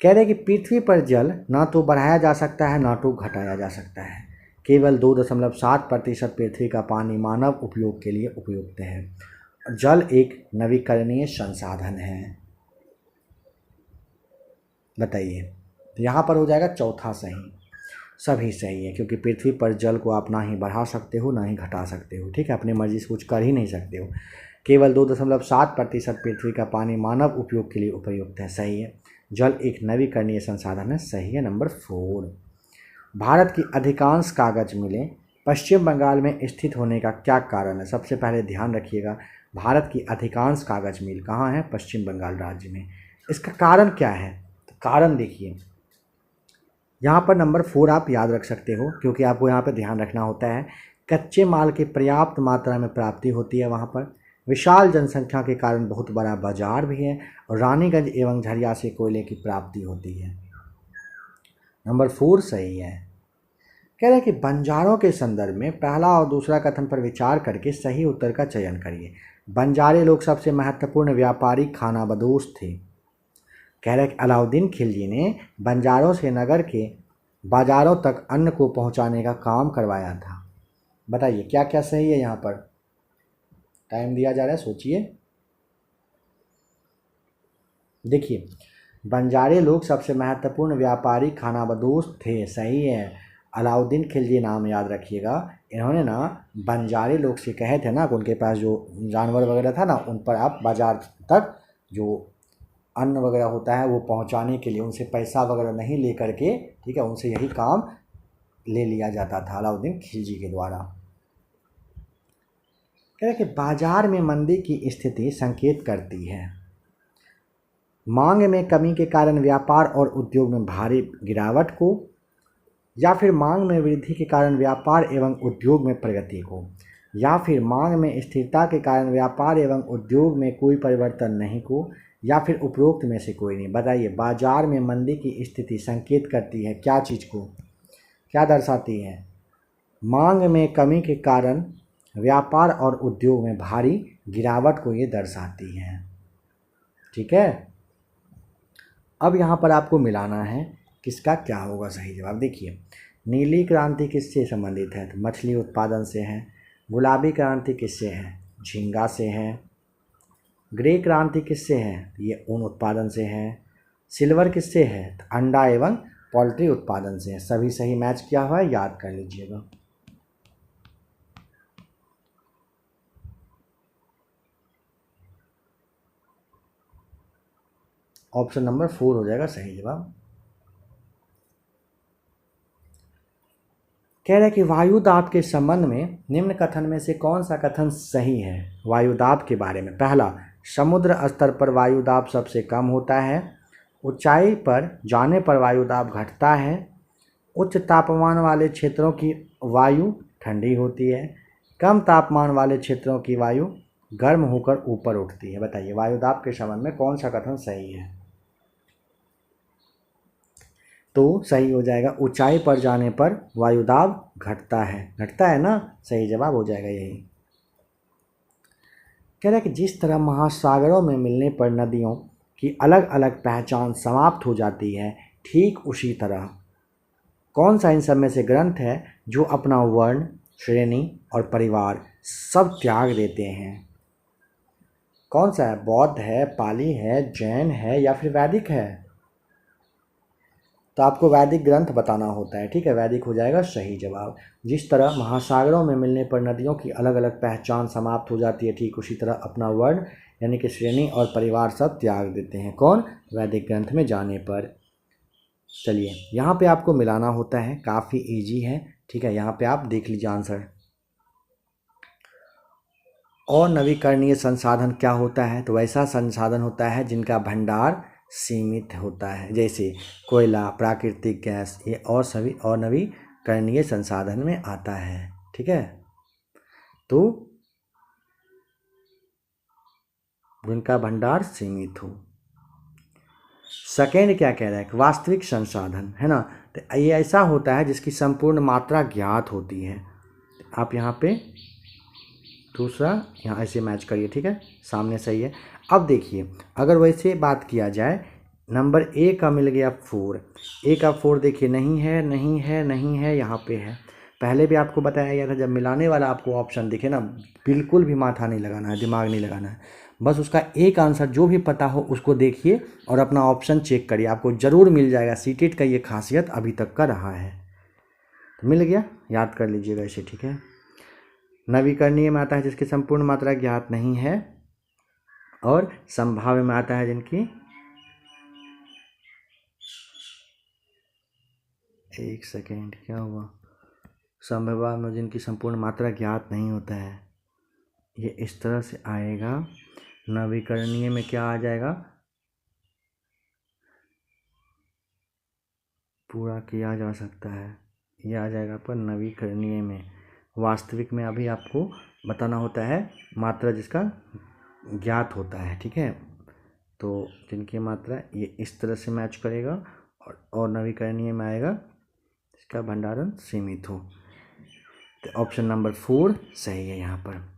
कह रहे कि पृथ्वी पर जल ना तो बढ़ाया जा सकता है ना तो घटाया जा सकता है। केवल 2.7% पृथ्वी का पानी मानव उपयोग के लिए उपयुक्त है। जल एक नवीकरणीय संसाधन है। बताइए, तो यहाँ पर हो जाएगा चौथा सही। सभी सही है, क्योंकि पृथ्वी पर जल को आप ना ही बढ़ा सकते हो ना ही घटा सकते हो। ठीक है, अपनी मर्जी से कुछ कर ही नहीं सकते हो। केवल 2.7% पृथ्वी का पानी मानव उपयोग के लिए उपयुक्त है। सही है। जल एक नवीकरणीय संसाधन है। सही है, नंबर 4। भारत की अधिकांश कागज मिलें पश्चिम बंगाल में स्थित होने का क्या कारण है? सबसे पहले ध्यान रखिएगा, भारत की अधिकांश कागज मिल कहाँ है? पश्चिम बंगाल राज्य में। इसका कारण क्या है? तो कारण देखिए, यहाँ पर नंबर 4 आप याद रख सकते हो, क्योंकि आपको यहाँ पर ध्यान रखना होता है कच्चे माल की पर्याप्त मात्रा में प्राप्ति होती है वहाँ पर। विशाल जनसंख्या के कारण बहुत बड़ा बाजार भी है और रानीगंज एवं झरिया से कोयले की प्राप्ति होती है। नंबर 4 सही है। कह रहे हैं कि बंजारों के संदर्भ में पहला और दूसरा कथन पर विचार करके सही उत्तर का चयन करिए। बंजारे लोग सबसे महत्वपूर्ण व्यापारी खानाबदोश थे। कह रहे कि अलाउद्दीन खिलजी ने बंजारों से नगर के बाजारों तक अन्न को पहुंचाने का काम करवाया था। बताइए क्या क्या सही है? यहाँ पर टाइम दिया जा रहा है, सोचिए। देखिए, बंजारे लोग सबसे महत्वपूर्ण व्यापारी खानाबदोश थे। सही है। अलाउद्दीन खिलजी नाम याद रखिएगा। इन्होंने ना बंजारे लोग से कहे थे ना कि उनके पास जो जानवर वगैरह था ना, उन पर आप बाजार तक जो अन्न वगैरह होता है वो पहुंचाने के लिए उनसे पैसा वगैरह नहीं ले करके, ठीक है, उनसे यही काम ले लिया जाता था अलाउद्दीन खिलजी के द्वारा। कह रहे कि बाजार में मंदी की स्थिति संकेत करती है। मांग में कमी के कारण व्यापार और उद्योग में भारी गिरावट को, या फिर मांग में वृद्धि के कारण व्यापार एवं उद्योग में प्रगति को, या फिर मांग में स्थिरता के कारण व्यापार एवं उद्योग में कोई परिवर्तन नहीं को, या फिर उपरोक्त में से कोई नहीं। बताइए, बाजार में मंदी की स्थिति संकेत करती है क्या चीज़ को? क्या दर्शाती है? मांग में कमी के कारण व्यापार और उद्योग में भारी गिरावट को ये दर्शाती है। ठीक है, अब यहाँ पर आपको मिलाना है किसका क्या होगा सही जवाब। देखिए, नीली क्रांति किससे संबंधित है? तो मछली उत्पादन से है। गुलाबी क्रांति किससे है? झींगा से है। ग्रे क्रांति किससे है? ये ऊन उत्पादन से है। सिल्वर किससे है? तो अंडा एवं पोल्ट्री उत्पादन से है। सभी सही मैच किया हुआ है, याद कर लीजिएगा। ऑप्शन नंबर 4 हो जाएगा सही जवाब। कह रहे कि वायुदाब के संबंध में निम्न कथन में से कौन सा कथन सही है? वायुदाब के बारे में, पहला, समुद्र स्तर पर वायुदाब सबसे कम होता है। ऊंचाई पर जाने पर वायुदाब घटता है। उच्च तापमान वाले क्षेत्रों की वायु ठंडी होती है। कम तापमान वाले क्षेत्रों की वायु गर्म होकर ऊपर उठती है। बताइए, वायुदाब के संबंध में कौन सा कथन सही है? तो सही हो जाएगा, ऊंचाई पर जाने पर वायुदाब घटता है। घटता है ना, सही जवाब हो जाएगा यही। कह रहा है कि जिस तरह महासागरों में मिलने पर नदियों की अलग अलग पहचान समाप्त हो जाती है, ठीक उसी तरह कौन सा इन सब में से ग्रंथ है जो अपना वर्ण, श्रेणी और परिवार सब त्याग देते हैं? कौन सा है? बौद्ध है, पाली है, जैन है, या फिर वैदिक है? तो आपको वैदिक ग्रंथ बताना होता है। ठीक है, वैदिक हो जाएगा सही जवाब। जिस तरह महासागरों में मिलने पर नदियों की अलग अलग पहचान समाप्त हो जाती है, ठीक उसी तरह अपना वर्ण यानी कि श्रेणी और परिवार सब त्याग देते हैं। कौन? वैदिक ग्रंथ में जाने पर। चलिए, यहाँ पे आपको मिलाना होता है, काफ़ी इजी है। ठीक है, यहाँ पे आप देख लीजिए आंसर। और नवीकरणीय संसाधन क्या होता है? तो वैसा संसाधन होता है जिनका भंडार सीमित होता है, जैसे कोयला, प्राकृतिक गैस, ये और सभी और नवीकरणीय संसाधन में आता है। ठीक है, तो जिनका भंडार सीमित हो। सेकेंड क्या कह रहा है? वास्तविक संसाधन, है ना, तो ये ऐसा होता है जिसकी संपूर्ण मात्रा ज्ञात होती है। आप यहाँ पे दूसरा यहाँ ऐसे मैच करिए। ठीक है, सामने सही है। अब देखिए, अगर वैसे बात किया जाए नंबर ए का मिल गया 4। ए का 4 देखिए नहीं है, नहीं है, नहीं है, यहाँ पे है। पहले भी आपको बताया गया था जब मिलाने वाला आपको ऑप्शन दिखे ना, बिल्कुल भी माथा नहीं लगाना है, दिमाग नहीं लगाना है, बस उसका एक आंसर जो भी पता हो उसको देखिए और अपना ऑप्शन चेक करिए, आपको ज़रूर मिल जाएगा। सीटेट का ये खासियत अभी तक का रहा है। तो मिल गया, याद कर लीजिएगा इसे, ठीक है। नवीकरणीय में आता है जिसकी संपूर्ण मात्रा ज्ञात नहीं है, और संभाव्य में आता है जिनकी, एक सेकेंड क्या हुआ, संभाव्य में जिनकी संपूर्ण मात्रा ज्ञात नहीं होता है, ये इस तरह से आएगा। नवीकरणीय में क्या आ जाएगा, पूरा किया जा सकता है, ये आ जाएगा पर नवीकरणीय में। वास्तविक में अभी आपको बताना होता है मात्रा जिसका ज्ञात होता है, ठीक है। तो जिनकी मात्रा ये इस तरह से मैच करेगा, और नवीकरणीय में आएगा इसका भंडारण सीमित हो। तो ऑप्शन नंबर 4 सही है यहाँ पर।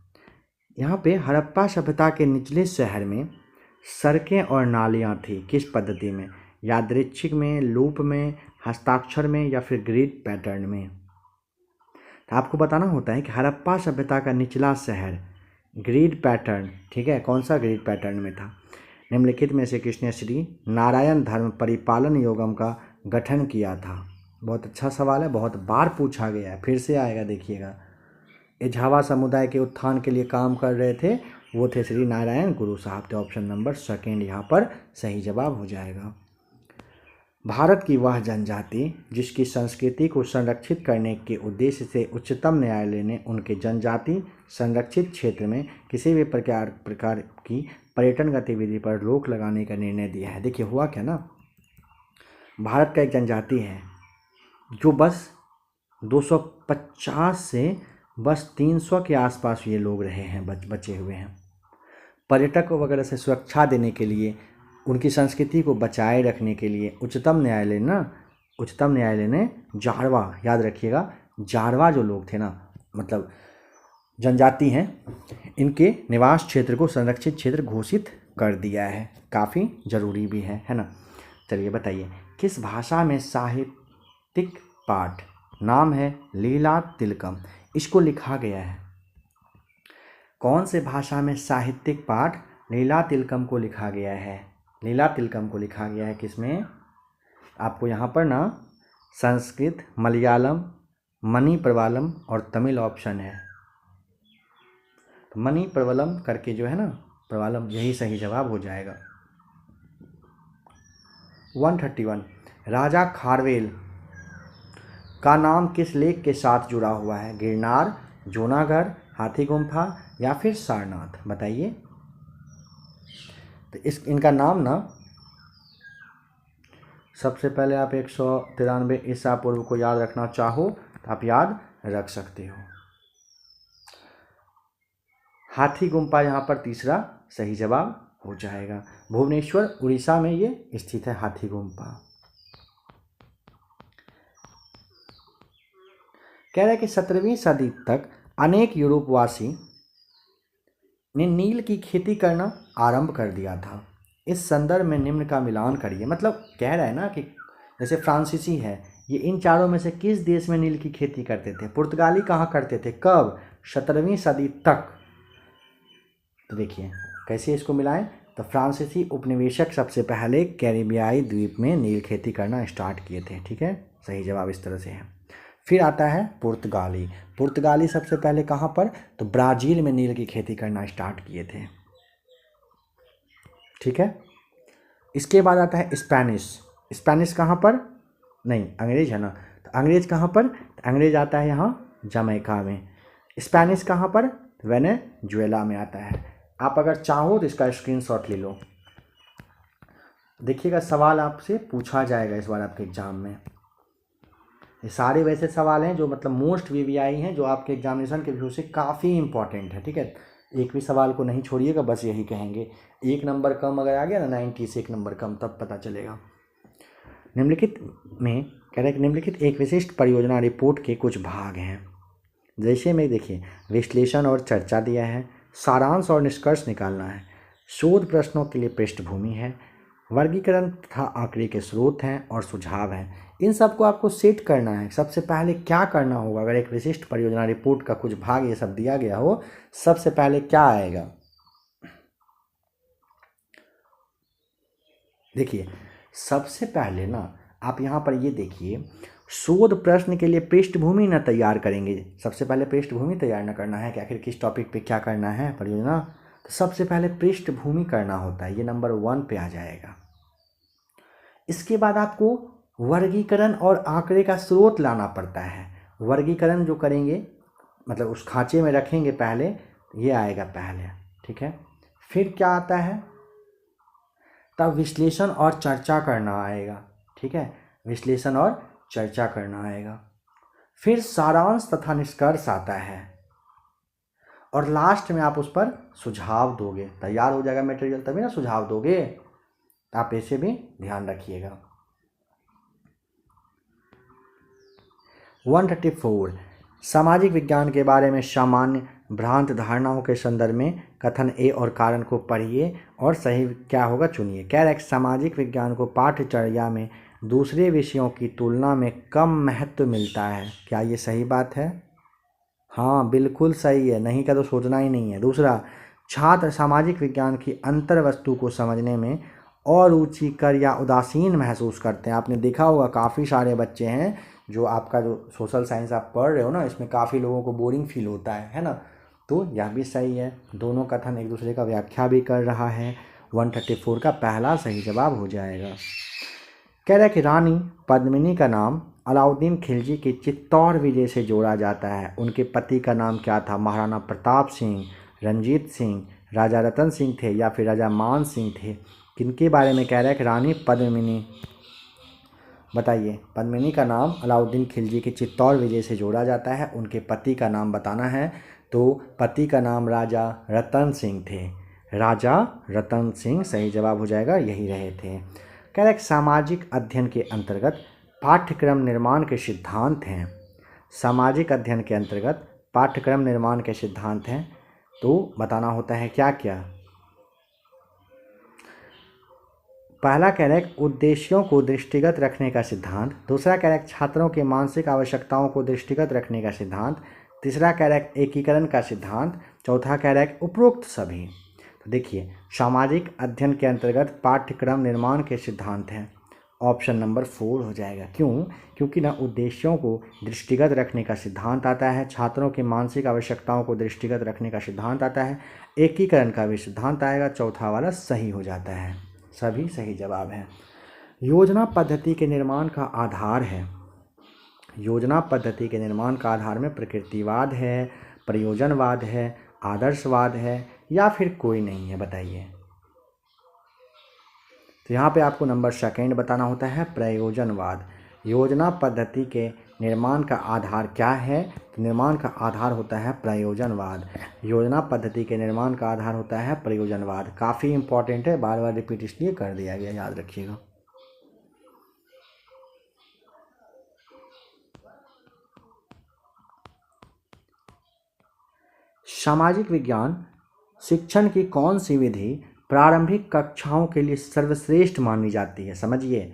यहाँ पे हड़प्पा सभ्यता के निचले शहर में सड़कें और नालियाँ थी किस पद्धति में, यादृच्छिक में, लूप में, हस्ताक्षर में, या फिर ग्रिड पैटर्न में। तो आपको बताना होता है कि हड़प्पा सभ्यता का निचला शहर, ग्रिड पैटर्न, ठीक है, कौन सा ग्रिड पैटर्न में था। निम्नलिखित में से किसने श्री नारायण धर्म परिपालन योगम का गठन किया था। बहुत अच्छा सवाल है, बहुत बार पूछा गया है, फिर से आएगा देखिएगा। एझावा समुदाय के उत्थान के लिए काम कर रहे थे, वो थे श्री नारायण गुरु साहब। तो ऑप्शन नंबर 2 यहाँ पर सही जवाब हो जाएगा। भारत की वह जनजाति जिसकी संस्कृति को संरक्षित करने के उद्देश्य से उच्चतम न्यायालय ने उनके जनजाति संरक्षित क्षेत्र में किसी भी प्रकार की पर्यटन गतिविधि पर रोक लगाने का निर्णय दिया है। देखिए हुआ क्या ना, भारत का एक जनजाति है जो बस 250 से बस 300 के आसपास ये लोग रहे हैं, बचे हुए हैं। पर्यटक वगैरह से सुरक्षा देने के लिए, उनकी संस्कृति को बचाए रखने के लिए उच्चतम न्यायालय ने जारवा, याद रखिएगा, जारवा जो लोग थे ना, मतलब जनजाति हैं, इनके निवास क्षेत्र को संरक्षित क्षेत्र घोषित कर दिया है। काफ़ी ज़रूरी भी है ना। चलिए बताइए, किस भाषा में साहित्यिक पाठ, नाम है लीला तिलकम, इसको लिखा गया है। कौन से भाषा में साहित्यिक पाठ लीला तिलकम को लिखा गया है। लीला तिलकम को लिखा गया है किसमें, आपको यहाँ पर ना संस्कृत, मलयालम, मणि प्रवालम और तमिल ऑप्शन है। तो मणि प्रवलम करके जो है ना, प्रवालम, यही सही जवाब हो जाएगा। 131, राजा खारवेल का नाम किस लेक के साथ जुड़ा हुआ है। गिरनार, जूनागढ़, हाथी गुम्फा, या फिर सारनाथ, बताइए। तो इनका नाम ना, सबसे पहले आप 193 ईसा पूर्व को याद रखना चाहो तो आप याद रख सकते हो। हाथी गुम्फा यहाँ पर तीसरा सही जवाब हो जाएगा। भुवनेश्वर उड़ीसा में ये स्थित है हाथी गुम्फा। कह रहा है कि 17वीं सदी तक अनेक यूरोपवासी ने नील की खेती करना आरंभ कर दिया था। इस संदर्भ में निम्न का मिलान करिए। मतलब कह रहा है ना कि जैसे फ्रांसीसी है, ये इन चारों में से किस देश में नील की खेती करते थे। पुर्तगाली कहाँ करते थे, कब, 17वीं सदी तक। तो देखिए कैसे इसको मिलाएं। तो फ्रांसीसी उपनिवेशक सबसे पहले कैरिबियाई द्वीप में नील खेती करना स्टार्ट किए थे, ठीक है, सही जवाब इस तरह से है। फिर आता है पुर्तगाली। पुर्तगाली सबसे पहले कहाँ पर, तो ब्राज़ील में नील की खेती करना स्टार्ट किए थे, ठीक है। इसके बाद आता है स्पेनिश। स्पेनिश कहाँ पर, नहीं अंग्रेज है ना, तो अंग्रेज कहाँ पर, तो अंग्रेज आता है यहाँ जमैका में। स्पेनिश कहाँ पर, वेनेजुएला में आता है। आप अगर चाहो तो इसका स्क्रीनशॉट ले लो, देखिएगा सवाल आपसे पूछा जाएगा इस बार आपके एग्जाम में। ये सारे वैसे सवाल हैं जो मतलब मोस्ट वीवीआई हैं, जो आपके एग्जामिनेशन के व्यू से काफ़ी इंपॉर्टेंट है, ठीक है। एक भी सवाल को नहीं छोड़िएगा, बस यही कहेंगे। 1 नंबर कम अगर आ गया ना, 90 से 1 नंबर कम, तब पता चलेगा। निम्नलिखित में कह रहे हैं कि निम्नलिखित एक विशिष्ट परियोजना रिपोर्ट के कुछ भाग हैं। जैसे में देखिए विश्लेषण और चर्चा दिया है, सारांश और निष्कर्ष निकालना है, शोध प्रश्नों के लिए पृष्ठभूमि है, वर्गीकरण तथा आंकड़े के स्रोत हैं और सुझाव हैं। इन सब को आपको सेट करना है। सबसे पहले क्या करना होगा, अगर एक विशिष्ट परियोजना रिपोर्ट का कुछ भाग ये सब दिया गया हो, सबसे पहले क्या आएगा, देखिए सबसे पहले ना आप यहाँ पर ये देखिए, शोध प्रश्न के लिए पृष्ठभूमि न तैयार करेंगे। सबसे पहले पृष्ठभूमि तैयार न करना है कि आखिर किस टॉपिक पे क्या करना है परियोजना, तो सबसे पहले पृष्ठभूमि करना होता है, ये नंबर 1 पे आ जाएगा। इसके बाद आपको वर्गीकरण और आंकड़े का स्रोत लाना पड़ता है। वर्गीकरण जो करेंगे मतलब उस खांचे में रखेंगे पहले, ये आएगा पहले, ठीक है। फिर क्या आता है, तब विश्लेषण और चर्चा करना आएगा, ठीक है, विश्लेषण और चर्चा करना आएगा। फिर सारांश तथा निष्कर्ष आता है और लास्ट में आप उस पर सुझाव दोगे। तैयार हो जाएगा मटेरियल तभी ना सुझाव दोगे, आप ऐसे भी ध्यान रखिएगा। 134 सामाजिक विज्ञान के बारे में सामान्य भ्रांत धारणाओं के संदर्भ में कथन ए और कारण को पढ़िए और सही क्या होगा चुनिए। कह रहे सामाजिक विज्ञान को पाठ्यचर्या में दूसरे विषयों की तुलना में कम महत्व मिलता है। क्या ये सही बात है? हाँ बिल्कुल सही है, नहीं का तो सोचना ही नहीं है। दूसरा, छात्र सामाजिक विज्ञान की अंतर वस्तु को समझने में अरुचिकर या उदासीन महसूस करते हैं। आपने देखा होगा काफ़ी सारे बच्चे हैं जो आपका जो सोशल साइंस आप पढ़ रहे हो ना, इसमें काफ़ी लोगों को बोरिंग फील होता है ना, तो यह भी सही है। दोनों कथन एक दूसरे का व्याख्या भी कर रहा है। 134 का पहला सही जवाब हो जाएगा। कह रहा है कि रानी पद्मिनी का नाम अलाउद्दीन खिलजी की चित्तौड़ विजय से जोड़ा जाता है। उनके पति का नाम क्या था? महाराणा प्रताप सिंह, रंजीत सिंह, राजा रतन सिंह थे या फिर राजा मान सिंह थे? किनके बारे में कह रहा है कि रानी पद्मिनी, बताइए। पद्मिनी का नाम अलाउद्दीन खिलजी की चित्तौड़ विजय से जोड़ा जाता है। उनके पति का नाम बताना है, तो पति का नाम राजा रतन सिंह थे। राजा रतन सिंह सही जवाब हो जाएगा, यही रहे थे। कह रहे सामाजिक अध्ययन के अंतर्गत पाठ्यक्रम निर्माण के सिद्धांत हैं। सामाजिक अध्ययन के अंतर्गत पाठ्यक्रम निर्माण के सिद्धांत हैं, तो बताना होता है क्या क्या। पहला कह रहा है उद्देश्यों को दृष्टिगत रखने का सिद्धांत। दूसरा कह रहा है छात्रों के मानसिक आवश्यकताओं को दृष्टिगत रखने का सिद्धांत। तीसरा कह रहा है एकीकरण का सिद्धांत। चौथा कह रहा है उपरोक्त सभी। तो देखिए सामाजिक अध्ययन के अंतर्गत पाठ्यक्रम निर्माण के सिद्धांत हैं, ऑप्शन नंबर 4 हो जाएगा। क्यों? क्योंकि ना उद्देश्यों को दृष्टिगत रखने का सिद्धांत आता है, छात्रों के मानसिक आवश्यकताओं को दृष्टिगत रखने का सिद्धांत आता है, एकीकरण का भी सिद्धांत आएगा। चौथा वाला सही हो जाता है, सभी सही जवाब हैं। योजना पद्धति के निर्माण का आधार है। योजना पद्धति के निर्माण का आधार में प्रकृतिवाद है, प्रयोजनवाद है, आदर्शवाद है या फिर कोई नहीं है, बताइए। तो यहाँ पे आपको नंबर सेकंड बताना होता है, प्रयोजनवाद। योजना पद्धति के निर्माण का आधार क्या है? तो निर्माण का आधार होता है प्रयोजनवाद। योजना पद्धति के निर्माण का आधार होता है प्रयोजनवाद। काफ़ी इंपॉर्टेंट है, बार बार रिपीट इसलिए कर दिया गया, याद रखिएगा। सामाजिक विज्ञान शिक्षण की कौन सी विधि प्रारंभिक कक्षाओं के लिए सर्वश्रेष्ठ मानी जाती है? समझिए,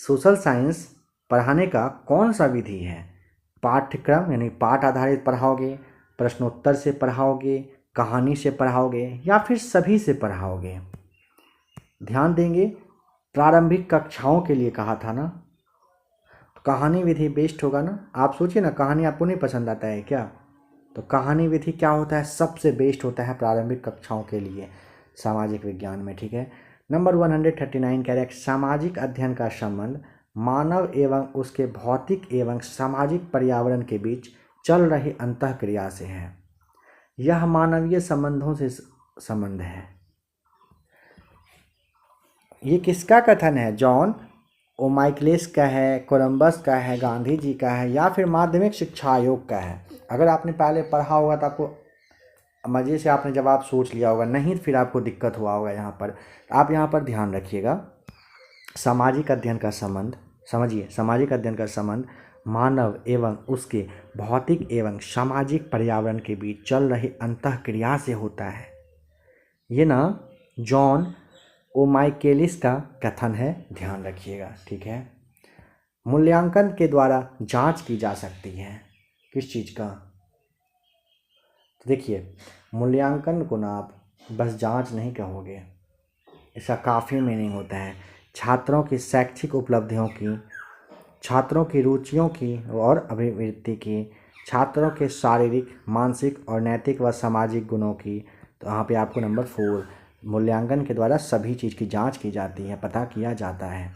सोशल साइंस पढ़ाने का कौन सा विधि है? पाठ्यक्रम यानी पाठ आधारित पढ़ाओगे, प्रश्नोत्तर से पढ़ाओगे, कहानी से पढ़ाओगे या फिर सभी से पढ़ाओगे? ध्यान देंगे, प्रारंभिक कक्षाओं के लिए कहा था ना, तो कहानी विधि बेस्ट होगा ना। आप सोचिए ना, कहानी आपको नहीं पसंद आता है क्या? तो कहानी विधि क्या होता है? सबसे बेस्ट होता है प्रारंभिक कक्षाओं के लिए सामाजिक विज्ञान में, ठीक है। नंबर 139 कह रहे हैं सामाजिक अध्ययन का संबंध मानव एवं उसके भौतिक एवं सामाजिक पर्यावरण के बीच चल रही अंतःक्रिया से है। यह मानवीय संबंधों से संबंध है। ये किसका कथन है? जॉन ओमाइकलिस का है, कोलंबस का है, गांधी जी का है या फिर माध्यमिक शिक्षा आयोग का है? अगर आपने पहले पढ़ा होगा तो आपको मज़े से आपने जवाब सोच लिया होगा, नहीं फिर आपको दिक्कत हुआ होगा। यहाँ पर आप यहाँ पर ध्यान रखिएगा, सामाजिक अध्ययन का संबंध समझिए। सामाजिक अध्ययन का संबंध मानव एवं उसके भौतिक एवं सामाजिक पर्यावरण के बीच चल रही अंतःक्रिया से होता है। ये ना जॉन वो माइकेलिस का कथन है, ध्यान रखिएगा, ठीक है। मूल्यांकन के द्वारा जांच की जा सकती है, किस चीज़ का? तो देखिए, मूल्यांकन को ना आप बस जांच नहीं कहोगे, इसका काफ़ी मीनिंग होता है। छात्रों की शैक्षिक उपलब्धियों की, छात्रों की रुचियों की और अभिवृत्ति की, छात्रों के शारीरिक, मानसिक और नैतिक व सामाजिक गुणों की। तो यहाँ पे आपको नंबर 4, मूल्यांकन के द्वारा सभी चीज़ की जांच की जाती है, पता किया जाता है।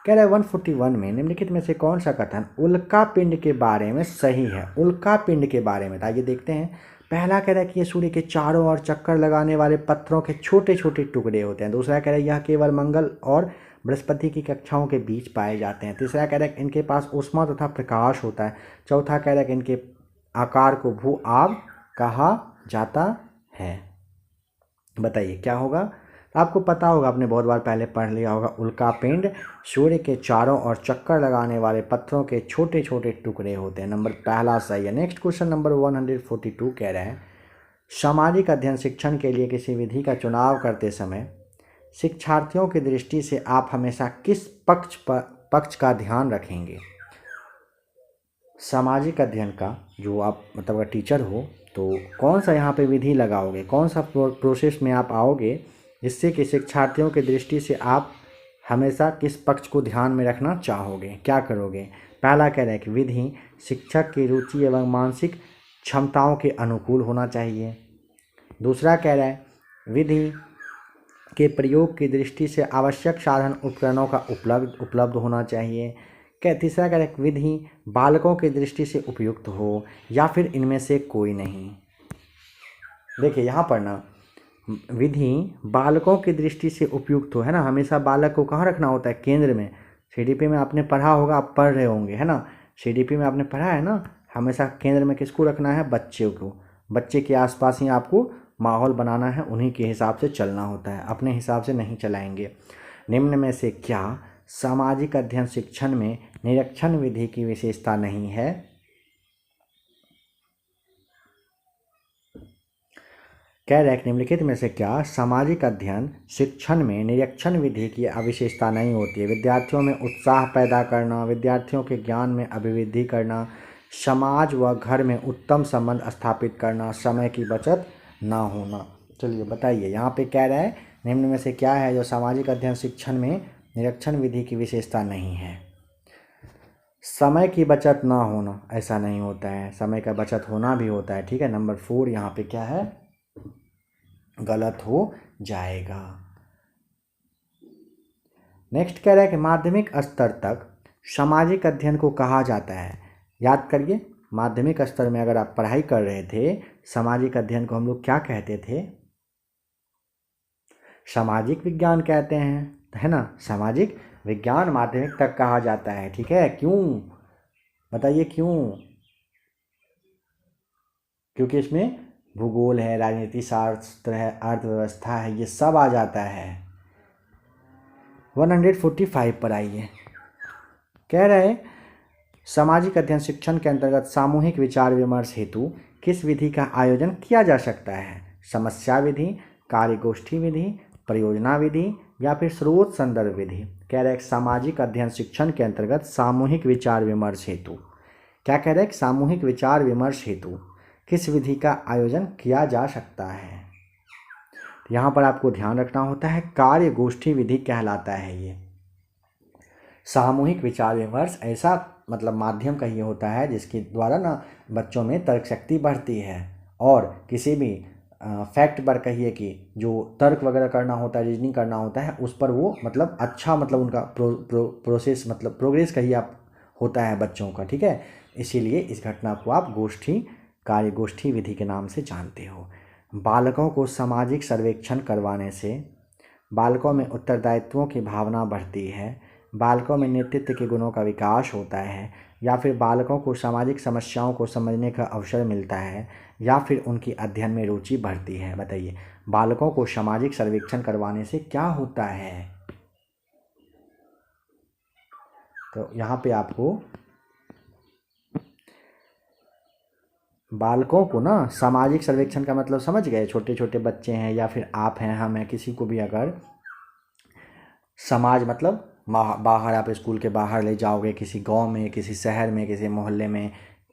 कह रहा है 141 में निम्नलिखित में से कौन सा कथन उल्का पिंड के बारे में सही है? उल्का पिंड के बारे में, आइए देखते हैं। पहला कह रहा है कि ये सूर्य के चारों ओर चक्कर लगाने वाले पत्थरों के छोटे छोटे टुकड़े होते हैं। दूसरा कह रहा है यह केवल मंगल और बृहस्पति की कक्षाओं के बीच पाए जाते हैं। तीसरा कह रहा है इनके पास ऊष्मा तथा प्रकाश होता है। चौथा कह रहा है कि इनके आकार को भू आब कहा जाता है। बताइए क्या होगा? तो आपको पता होगा, आपने बहुत बार पहले पढ़ लिया होगा। उल्का पिंड सूर्य के चारों ओर चक्कर लगाने वाले पत्थरों के छोटे छोटे टुकड़े होते हैं। नंबर पहला सही है। नेक्स्ट क्वेश्चन नंबर 142 कह रहे हैं, सामाजिक अध्ययन शिक्षण के लिए किसी विधि का चुनाव करते समय शिक्षार्थियों की दृष्टि से आप हमेशा किस पक्ष का ध्यान रखेंगे? सामाजिक अध्ययन का जो आप मतलब अगर टीचर हो तो कौन सा यहाँ पे विधि लगाओगे, कौन सा प्रोसेस में आप आओगे जिससे कि शिक्षार्थियों की दृष्टि से आप हमेशा किस पक्ष को ध्यान में रखना चाहोगे, क्या करोगे? पहला कह रहा है कि विधि शिक्षक की रुचि एवं मानसिक क्षमताओं के अनुकूल होना चाहिए। दूसरा कह रहा है विधि के प्रयोग की दृष्टि से आवश्यक साधन उपकरणों का उपलब्ध होना चाहिए। तीसरा कह रहा है विधि बालकों की दृष्टि से उपयुक्त हो, या फिर इनमें से कोई नहीं। देखिए यहाँ पर ना विधि बालकों की दृष्टि से उपयुक्त हो, है ना। हमेशा बालक को कहाँ रखना होता है? केंद्र में। सीडीपी में आपने पढ़ा होगा, आप पढ़ रहे होंगे, है ना। सीडीपी में आपने पढ़ा है ना, हमेशा केंद्र में किसको रखना है? बच्चे को। बच्चे के आसपास ही आपको माहौल बनाना है, उन्हीं के हिसाब से चलना होता है, अपने हिसाब से नहीं चलाएंगे। निम्न में से क्या सामाजिक अध्ययन शिक्षण में निरीक्षण विधि की विशेषता नहीं है? कह रहे हैं निम्नलिखित में से क्या सामाजिक अध्ययन शिक्षण में निरीक्षण विधि की अविशेषता नहीं होती है? विद्यार्थियों में उत्साह पैदा करना, विद्यार्थियों के ज्ञान में अभिवृद्धि करना, समाज व घर में उत्तम संबंध स्थापित करना, समय की बचत ना होना। चलिए बताइए, यहाँ पे कह रहा है निम्न में से क्या है जो सामाजिक अध्ययन शिक्षण में निरीक्षण विधि की विशेषता नहीं है? समय की बचत ना होना, ऐसा नहीं होता है, समय का बचत होना भी होता है, ठीक है। नंबर 4 यहाँ पे क्या है? गलत हो जाएगा। नेक्स्ट कह रहा है कि माध्यमिक स्तर तक सामाजिक अध्ययन को कहा जाता है। याद करिए, माध्यमिक स्तर में अगर आप पढ़ाई कर रहे थे, सामाजिक अध्ययन को हम लोग क्या कहते थे? सामाजिक विज्ञान कहते हैं, है ना। सामाजिक विज्ञान माध्यमिक तक कहा जाता है, ठीक है। क्यों? बताइए क्यों? क्योंकि इसमें भूगोल है, राजनीति शास्त्र है, अर्थव्यवस्था है, ये सब आ जाता है। 145 पर आइए। कह रहे सामाजिक अध्ययन शिक्षण के अंतर्गत सामूहिक विचार विमर्श हेतु किस विधि का आयोजन किया जा सकता है? समस्या विधि, कार्यगोष्ठी विधि, परियोजना विधि, या फिर स्रोत संदर्भ विधि। कह रहे सामाजिक अध्ययन शिक्षण के अंतर्गत सामूहिक विचार विमर्श हेतु, क्या कह रहे हैं? सामूहिक विचार विमर्श हेतु किस विधि का आयोजन किया जा सकता है? यहाँ पर आपको ध्यान रखना होता है, कार्यगोष्ठी विधि कहलाता है ये। सामूहिक विचार विमर्श ऐसा मतलब माध्यम का ये होता है जिसके द्वारा ना बच्चों में तर्क शक्ति बढ़ती है, और किसी भी फैक्ट पर कहिए कि जो तर्क वगैरह करना होता है, रीजनिंग करना होता है, उस पर वो मतलब अच्छा मतलब उनका प्रोसेस मतलब प्रोग्रेस कहिए आप होता है बच्चों का, ठीक है। इसीलिए इस घटना को आप कार्यगोष्ठी विधि के नाम से जानते हो। बालकों को सामाजिक सर्वेक्षण करवाने से बालकों में उत्तरदायित्वों की भावना बढ़ती है, बालकों में नेतृत्व के गुणों का विकास होता है, या फिर बालकों को सामाजिक समस्याओं को समझने का अवसर मिलता है, या फिर उनकी अध्ययन में रुचि बढ़ती है। बताइए, बालकों को सामाजिक सर्वेक्षण करवाने से क्या होता है? तो यहाँ पे आपको बालकों को ना सामाजिक सर्वेक्षण का मतलब समझ गए? छोटे छोटे बच्चे हैं या फिर आप हैं, हम हैं, किसी को भी अगर समाज मतलब बाहर, आप स्कूल के बाहर ले जाओगे किसी गांव में, किसी शहर में, किसी मोहल्ले में,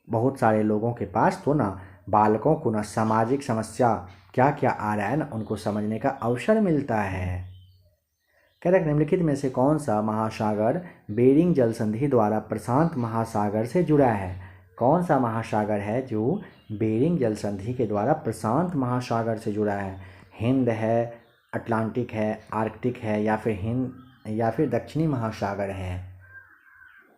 बहुत सारे लोगों के पास, तो ना बालकों को ना सामाजिक समस्या क्या क्या आ रहा है ना उनको समझने का अवसर मिलता है। कह रहे निम्नलिखित में से कौन सा महासागर बेरिंग जल संधि द्वारा प्रशांत महासागर से जुड़ा है? कौन सा महासागर है जो बेरिंग जल संधि के द्वारा प्रशांत महासागर से जुड़ा है? हिंद है, अटलांटिक है, आर्कटिक है, या फिर दक्षिणी महासागर है?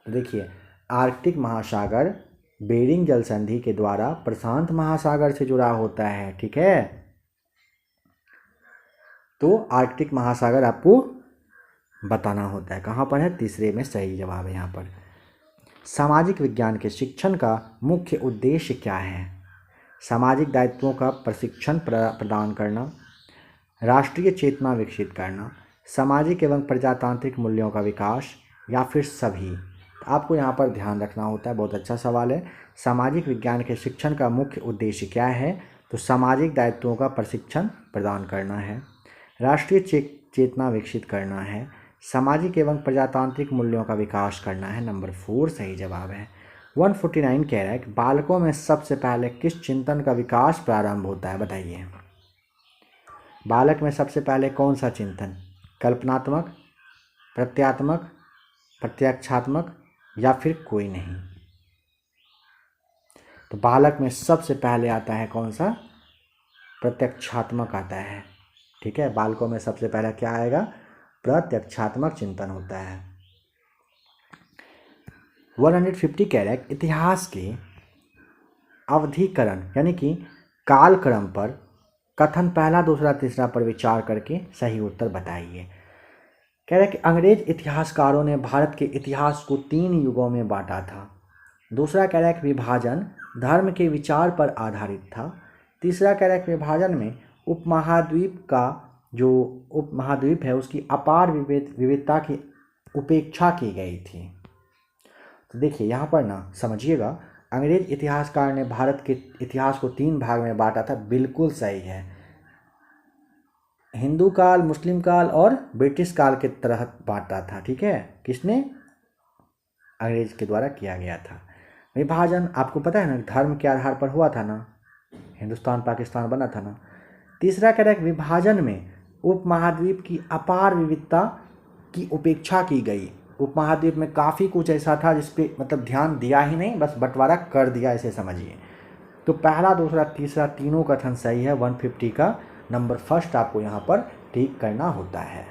देखिए, आर्कटिक महासागर बेरिंग जल संधि के द्वारा प्रशांत महासागर से जुड़ा होता है। ठीक है, तो आर्कटिक महासागर आपको बताना होता है। कहाँ पर है? तीसरे में सही जवाब है यहाँ पर। सामाजिक विज्ञान के शिक्षण का मुख्य उद्देश्य क्या है? सामाजिक दायित्वों का प्रशिक्षण प्रदान करना, राष्ट्रीय चेतना विकसित करना, सामाजिक एवं प्रजातांत्रिक मूल्यों का विकास, या फिर सभी? आपको यहाँ पर ध्यान रखना होता है। बहुत अच्छा सवाल है। सामाजिक विज्ञान के शिक्षण का मुख्य उद्देश्य क्या है? तो सामाजिक दायित्वों का प्रशिक्षण प्रदान करना है, राष्ट्रीय चेतना विकसित करना है, सामाजिक एवं प्रजातांत्रिक मूल्यों का विकास करना है। नंबर 4 सही जवाब है। 149 कह रहा है कि बालकों में सबसे पहले किस चिंतन का विकास प्रारंभ होता है? बताइए, बालक में सबसे पहले कौन सा चिंतन? कल्पनात्मक, प्रत्यात्मक, प्रत्यक्षात्मक, या फिर कोई नहीं? तो बालक में सबसे पहले आता है कौन सा? प्रत्यक्षात्मक आता है। ठीक है, बालकों में सबसे पहले क्या आएगा? प्रत्यक्षात्मक चिंतन होता है। 150 कह रहा है इतिहास के अवधिकरण यानी कि कालक्रम पर कथन पहला, दूसरा, तीसरा पर विचार करके सही उत्तर बताइए। कह रहा है कि अंग्रेज इतिहासकारों ने भारत के इतिहास को 3 युगों में बांटा था। दूसरा कह रहा है कि विभाजन धर्म के विचार पर आधारित था। तीसरा कह रहा है कि विभाजन में उपमहाद्वीप का जो उपमहाद्वीप है उसकी अपार विविधता की उपेक्षा की गई थी। तो देखिए यहाँ पर ना समझिएगा, अंग्रेज इतिहासकार ने भारत के इतिहास को 3 भाग में बांटा था। बिल्कुल सही है। हिंदू काल, मुस्लिम काल और ब्रिटिश काल के तहत बांटा था। ठीक है, किसने? अंग्रेज के द्वारा किया गया था। विभाजन आपको पता है ना, धर्म के आधार पर हुआ था ना, हिंदुस्तान पाकिस्तान बना था ना। तीसरा कह रहा है विभाजन में उपमहाद्वीप की अपार विविधता की उपेक्षा की गई। उपमहाद्वीप में काफ़ी कुछ ऐसा था जिस पे मतलब ध्यान दिया ही नहीं, बस बंटवारा कर दिया, ऐसे समझिए। तो पहला, दूसरा, तीसरा तीनों कथन सही है। 150 का नंबर फर्स्ट आपको यहाँ पर ठीक करना होता है।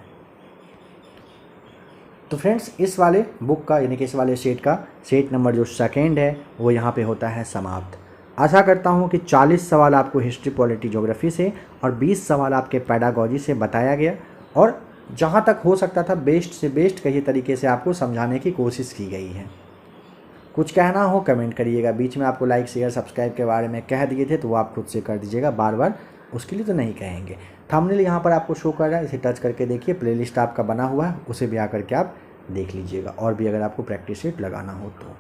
तो फ्रेंड्स, इस वाले बुक का यानी कि इस वाले सेट नंबर जो सेकेंड है वो यहाँ पे होता है समाप्त। आशा करता हूँ कि 40 सवाल आपको हिस्ट्री, पॉलिटी, ज्योग्राफी से और 20 सवाल आपके पेडागॉजी से बताया गया, और जहाँ तक हो सकता था बेस्ट से बेस्ट कई तरीके से आपको समझाने की कोशिश की गई है। कुछ कहना हो कमेंट करिएगा। बीच में आपको लाइक, शेयर, सब्सक्राइब के बारे में कह दिए थे तो वो आप खुद से कर दीजिएगा, बार बार उसके लिए तो नहीं कहेंगे। थंबनेल यहाँ पर आपको शो कर रहा है, इसे टच करके देखिए। प्लेलिस्ट आपका बना हुआ है, उसे भी आकर के आप देख लीजिएगा, और भी अगर आपको प्रैक्टिस सेट लगाना हो तो।